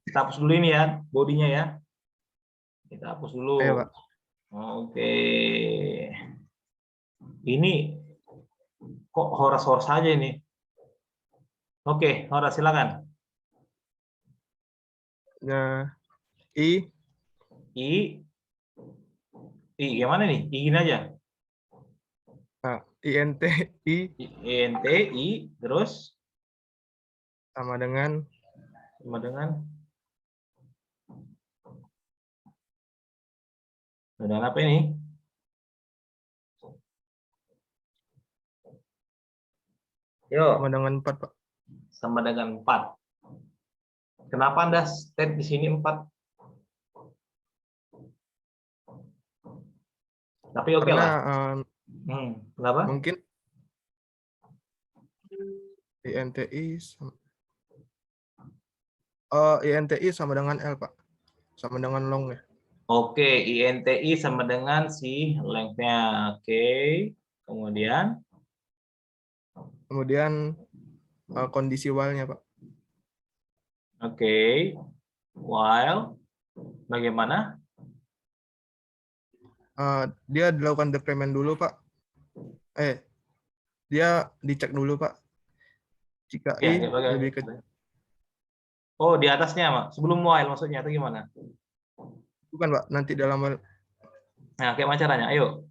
kita hapus dulu ini ya, bodinya ya. Kita hapus dulu. Ayo, Pak. Oke. Ini kok horas-horas aja ini? Oke, Horas silakan. Nah, I, I gimana nih? I gini aja. INT, I INT, I, terus sama dengan dengan apa ini? sama Yuk, dengan 4, Pak. sama dengan 4. Kenapa Anda state di sini 4? Tapi oke Karena lah. Kenapa? mungkin INTI sama INTI sama dengan L, Pak. Sama dengan long ya. Oke, INTI sama dengan si length-nya. Oke. Kemudian Kondisi while-nya, Pak. oke. While bagaimana? Dia dilakukan decrement dulu, Pak. Dia dicek dulu, Pak. Jika Ya, I lebih kecil. Oh, di atasnya, Pak. Sebelum while maksudnya atau gimana? Bukan, Pak. Nanti dalam Nah, kayak mana caranya? Ayo.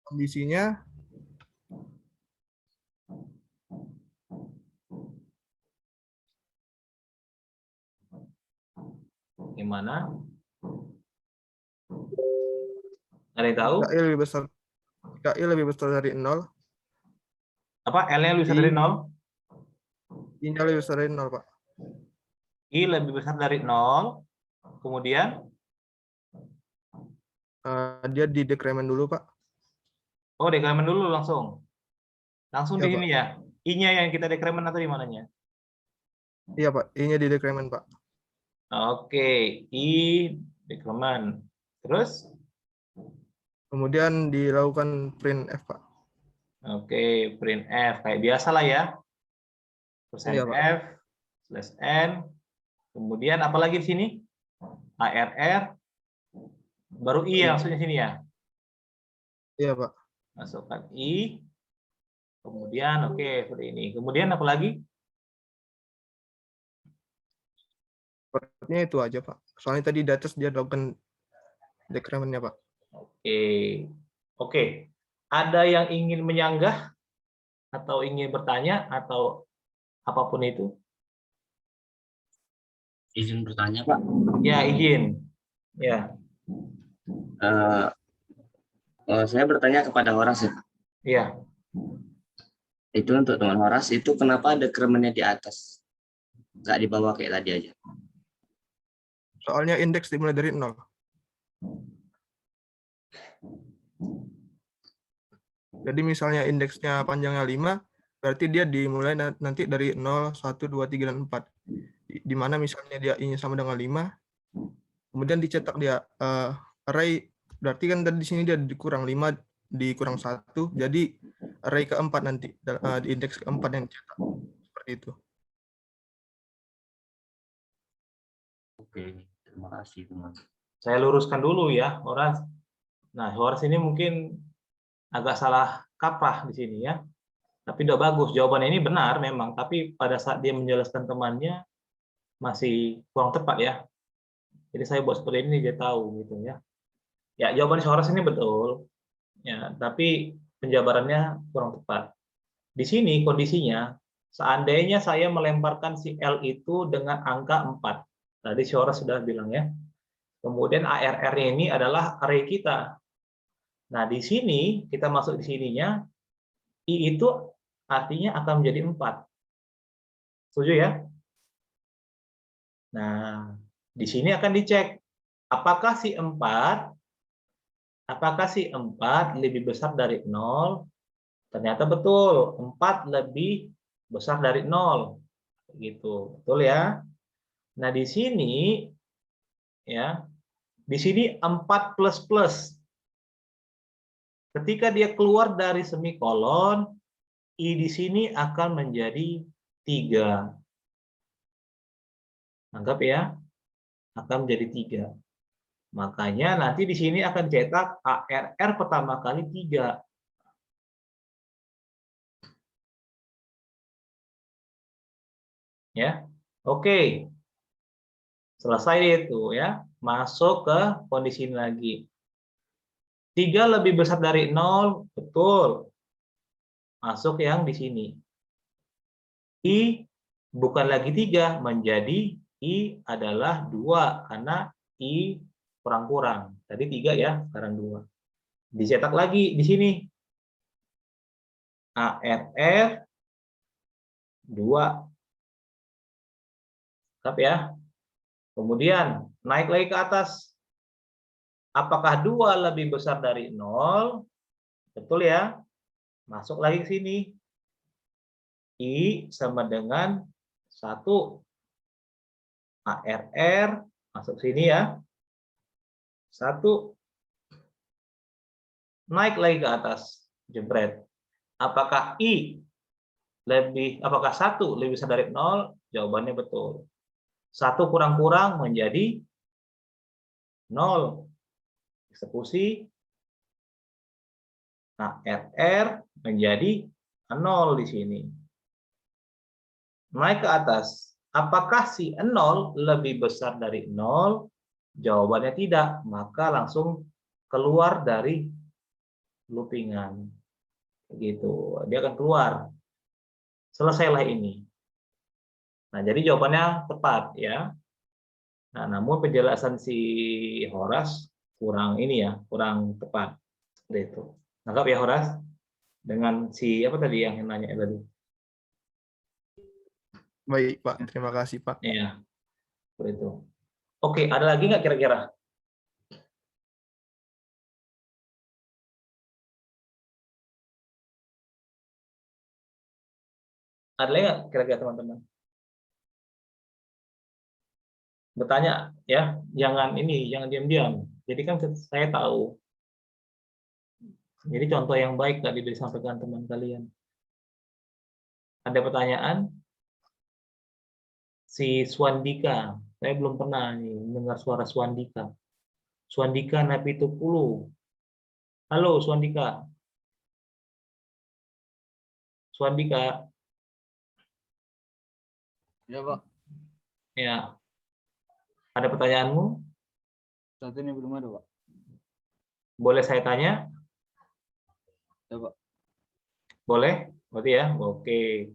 kondisinya Gimana? Ada yang tahu? jika I lebih besar dari 0, Apa? L-nya lebih besar dari 0? I-nya lebih besar dari 0, Pak. I lebih besar dari 0. Kemudian? Dia di decrement dulu, Pak. Oh, decrement dulu langsung. Langsung Ya, di Pak. sini ya. I-nya yang kita decrement atau di mananya? Iya, Pak. I-nya di decrement, Pak. Oke, I decrement. Terus? Kemudian dilakukan print F, Pak. Oke, print F kayak biasa lah ya. Iya, Pak. F /n. Kemudian apa lagi di sini? ARR. Baru I ya maksudnya sini ya. Iya, Pak. Masukkan I. Kemudian oke, seperti ini. Kemudian apa lagi? Sepertinya itu aja, Pak. Soalnya tadi di atas dia lakukan decrement-nya, Pak. Oke. Ada yang ingin menyanggah atau ingin bertanya atau apapun itu? Izin bertanya, Pak. Ya, izin. Ya. Saya bertanya kepada Horas ya, Pak. Iya. Itu untuk teman Horas, itu kenapa decrement-nya di atas? Nggak di bawah kayak tadi aja. Soalnya indeks dimulai dari 0. Jadi misalnya indeksnya panjangnya 5, berarti dia dimulai nanti dari 0, 1, 2, 3, dan 4. Di mana misalnya dia I-nya sama dengan 5, kemudian dicetak dia array, berarti kan tadi di sini dia dikurang 5, dikurang 1, jadi array keempat nanti, di indeks keempat yang dicetak. Seperti itu. Oke, terima kasih, teman. Saya luruskan dulu ya, Horas. Nah, Horas ini mungkin agak salah kaprah di sini ya. Tapi udah bagus, jawabannya ini benar memang, tapi pada saat dia menjelaskan temannya masih kurang tepat ya. Jadi saya buat seperti ini dia tahu gitu ya. Ya, jawaban Horas ini betul. Ya, tapi penjabarannya kurang tepat. Di sini kondisinya seandainya saya melemparkan si L itu dengan angka 4. Tadi Horas sudah bilang ya. Kemudian ARR ini adalah array kita. Nah, di sini kita masuk di sininya, I itu artinya akan menjadi 4. Setuju ya? Nah, di sini akan dicek apakah si 4 lebih besar dari 0? Ternyata betul, 4 lebih besar dari 0. Gitu. Betul ya? Nah, di sini ya, di sini 4 plus plus. Ketika dia keluar dari semikolon, I di sini akan menjadi 3. Anggap ya, akan menjadi 3. Makanya nanti di sini akan cetak ARR pertama kali 3. Ya. Oke. Selesai itu ya. Masuk ke kondisi ini lagi. 3 lebih besar dari 0, betul. Masuk yang di sini. I bukan lagi 3, menjadi I adalah 2 karena I kurang-kurang. Tadi 3 ya, sekarang 2. Dicetak lagi di sini. ARR 2. Tetap ya. Kemudian naik lagi ke atas. Apakah 2 lebih besar dari 0? Betul ya. Masuk lagi ke sini. I sama dengan 1. ARR masuk sini ya. 1. Naik lagi ke atas. Jebret. Apakah apakah 1 lebih besar dari 0? Jawabannya betul. 1 kurang-kurang menjadi 0. Eksekusi. Nah, RR menjadi 0 di sini. Naik ke atas. Apakah si 0 lebih besar dari 0? Jawabannya tidak. Maka langsung keluar dari loopingan. Begitu. Dia akan keluar. Selesailah ini. Nah, jadi jawabannya tepat ya. Nah, namun penjelasan si Horas kurang ini ya, kurang tepat. Seperti itu. Nangkap ya Horas? Dengan si apa tadi yang nanya tadi? Baik, Pak. Terima kasih, Pak. Iya. Seperti itu. Oke, ada lagi nggak kira-kira? Ada lagi nggak kira-kira teman-teman? Bertanya ya, jangan diam-diam. Jadi kan saya tahu. Jadi contoh yang baik tadi disampaikan teman kalian. Ada pertanyaan? Si Swandika, saya belum pernah nih mendengar suara Swandika. Swandika Napitupulu. Halo Swandika. Swandika. Ya, Pak. Ya. Ada pertanyaanmu? Saat ini belum ada, Pak. Boleh saya tanya? Ya, Pak. Boleh? Berarti ya? Oke.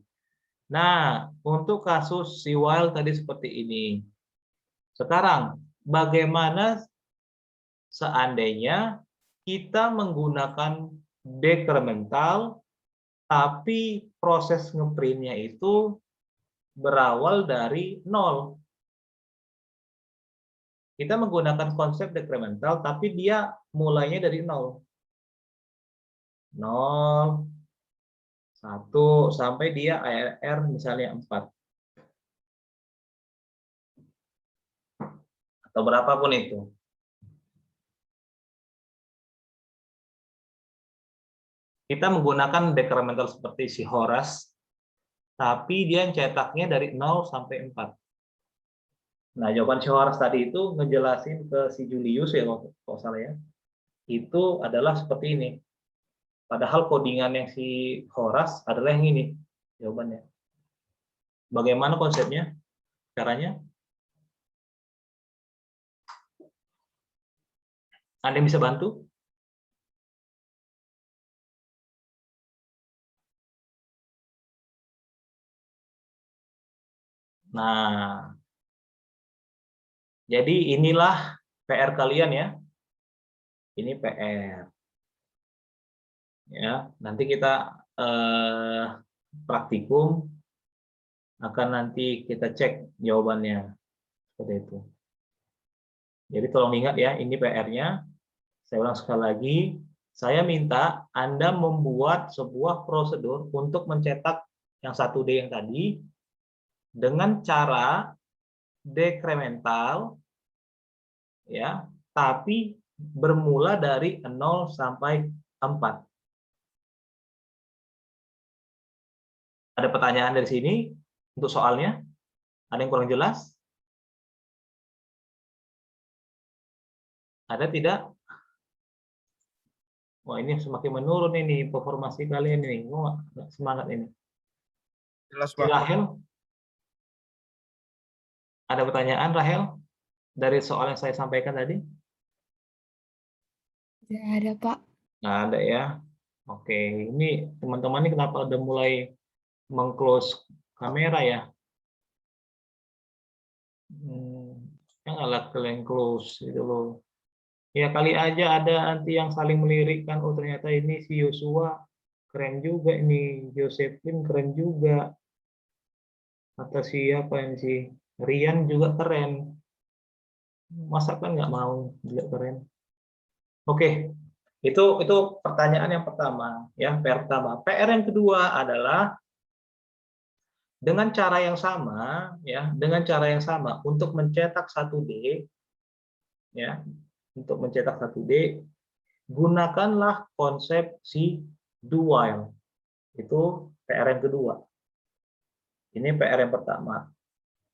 Nah, untuk kasus si Wild tadi seperti ini. Sekarang, bagaimana seandainya kita menggunakan dekremental, tapi proses ngeprintnya itu berawal dari 0. Kita menggunakan konsep dekremental, tapi dia mulainya dari 0. 0, 1, sampai dia ARR misalnya 4. Atau berapapun itu. Kita menggunakan dekremental seperti si Horas, tapi dia cetaknya dari 0 sampai 4. Nah, jawaban si Horas tadi itu ngejelasin ke si Julius ya, kalau salah ya. Itu adalah seperti ini. Padahal codingan yang si Horas adalah yang ini jawabannya. Bagaimana konsepnya? Caranya? Anda bisa bantu? Nah, jadi inilah PR kalian ya. Ini PR. Ya, nanti kita praktikum akan nanti kita cek jawabannya seperti itu. Jadi tolong ingat ya, ini PR-nya. Saya ulang sekali lagi, saya minta Anda membuat sebuah prosedur untuk mencetak yang 1D yang tadi dengan cara dekremental ya, tapi bermula dari 0 sampai 4. Ada pertanyaan dari sini untuk soalnya? Ada yang kurang jelas? Ada tidak? Wah, ini semakin menurun ini performasi kalian ini. Wah, nggak semangat ini. Jelas, Pak. Silahkan. Ada pertanyaan, Rahel, dari soal yang saya sampaikan tadi? Tidak ada, Pak. Nggak ada ya. Oke, ini teman-teman ini kenapa udah mulai meng-close kamera ya? Yang alat kalian close gitu loh. Ya kali aja ada nanti yang saling melirik kan, oh ternyata ini si Yosua keren juga, ini Josephine keren juga, atau siapa ini si Rian juga keren. Masa kan nggak mau juga keren. Oke, itu pertanyaan yang pertama ya, PR pertama. PR yang kedua adalah dengan cara yang sama ya, dengan cara yang sama untuk mencetak 1D ya, untuk mencetak 1D gunakanlah konsep si do while. Itu PR yang kedua. Ini PR yang pertama.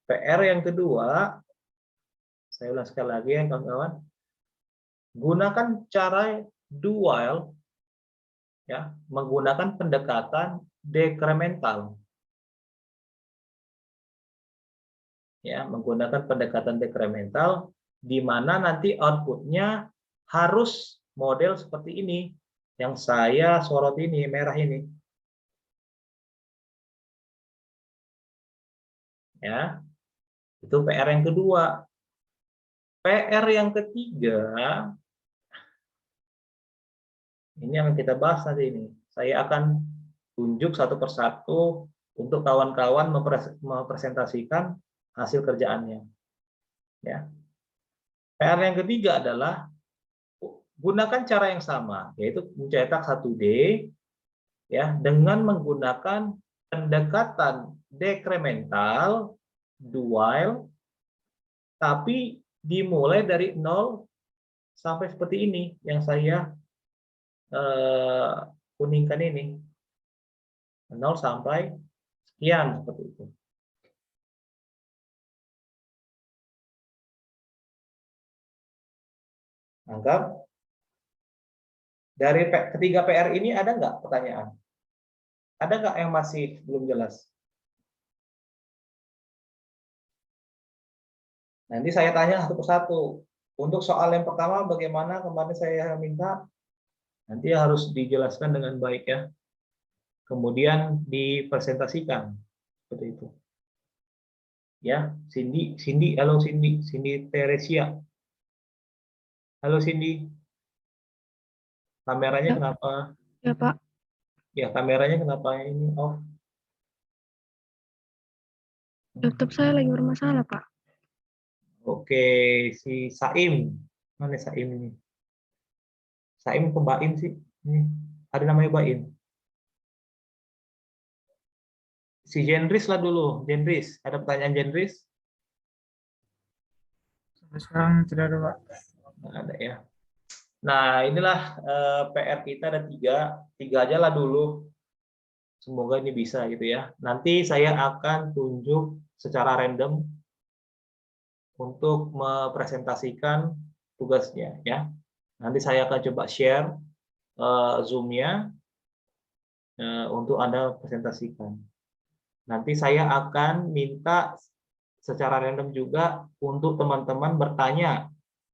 PR yang kedua, saya ulang sekali lagi ya kawan-kawan. Gunakan cara do while ya, menggunakan pendekatan dekremental. Ya, menggunakan pendekatan dekremental di mana nanti outputnya harus model seperti ini yang saya sorot ini, merah ini. Ya, itu PR yang kedua. PR yang ketiga, ini yang kita bahas nanti ini. Saya akan tunjuk satu persatu untuk kawan-kawan mempresentasikan hasil kerjaannya. Ya. PR yang ketiga adalah gunakan cara yang sama, yaitu mencetak 1D ya dengan menggunakan pendekatan dekremental do while, tapi dimulai dari 0 sampai seperti ini yang saya kuningkan ini, 0 sampai sekian seperti itu. Anggap dari ketiga PR ini ada nggak pertanyaan? Ada nggak yang masih belum jelas? Nanti saya tanya satu persatu. Untuk soal yang pertama, bagaimana kemarin saya minta, nanti harus dijelaskan dengan baik ya. Kemudian dipresentasikan seperti itu. Ya, Cindy, halo Cindy Teresia. Halo Cindy. Kameranya kenapa? Ya, Pak. Ya, kameranya kenapa ini off? Laptop saya lagi bermasalah, Pak. Oke, si Saim. Mana Saim ini? Saim ke Baim sih. Ini ada namanya Baim. Si Jendris lah dulu. Jendris, ada pertanyaan Jendris? Sampai sekarang tidak ada, Pak. Nggak ada ya. Nah, inilah PR kita ada tiga aja lah dulu. Semoga ini bisa gitu ya. Nanti saya akan tunjuk secara random untuk mempresentasikan tugasnya ya. Nanti saya akan coba share Zoom-nya untuk Anda presentasikan. Nanti saya akan minta secara random juga untuk teman-teman bertanya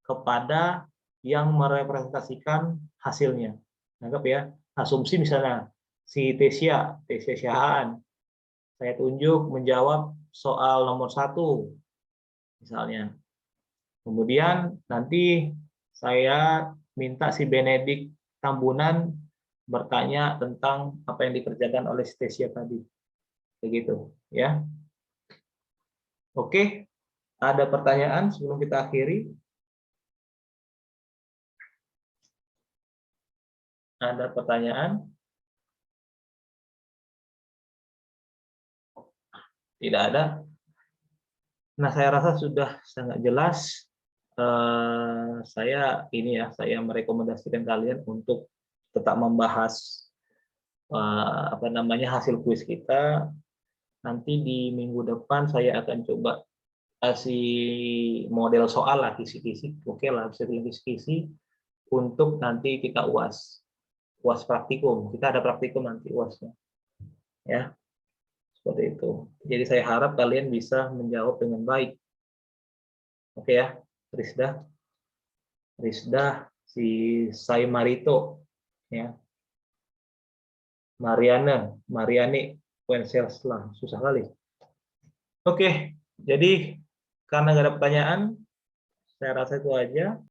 kepada yang merepresentasikan hasilnya. Anggap ya, asumsi misalnya si Tesia Syahaan, saya tunjuk menjawab soal nomor 1 misalnya. Kemudian nanti saya minta si Benedik Tambunan bertanya tentang apa yang dikerjakan oleh Tesia tadi. Begitu ya. Oke, ada pertanyaan sebelum kita akhiri? Ada pertanyaan? Tidak ada. Nah, saya rasa sudah sangat jelas. Saya merekomendasikan kalian untuk tetap membahas hasil kuis kita. Nanti di minggu depan saya akan coba kasih model soal lah, kisi-kisi, oke lah, bisa kisi-kisi untuk nanti kita UAS praktikum. Kita ada praktikum nanti UASnya, ya seperti itu. Jadi saya harap kalian bisa menjawab dengan baik Oke ya, Rizda. Rizda, si Saimarito, ya. Mariani, Wenceslas, susah kali. Oke, jadi karena nggak ada pertanyaan, saya rasa itu aja.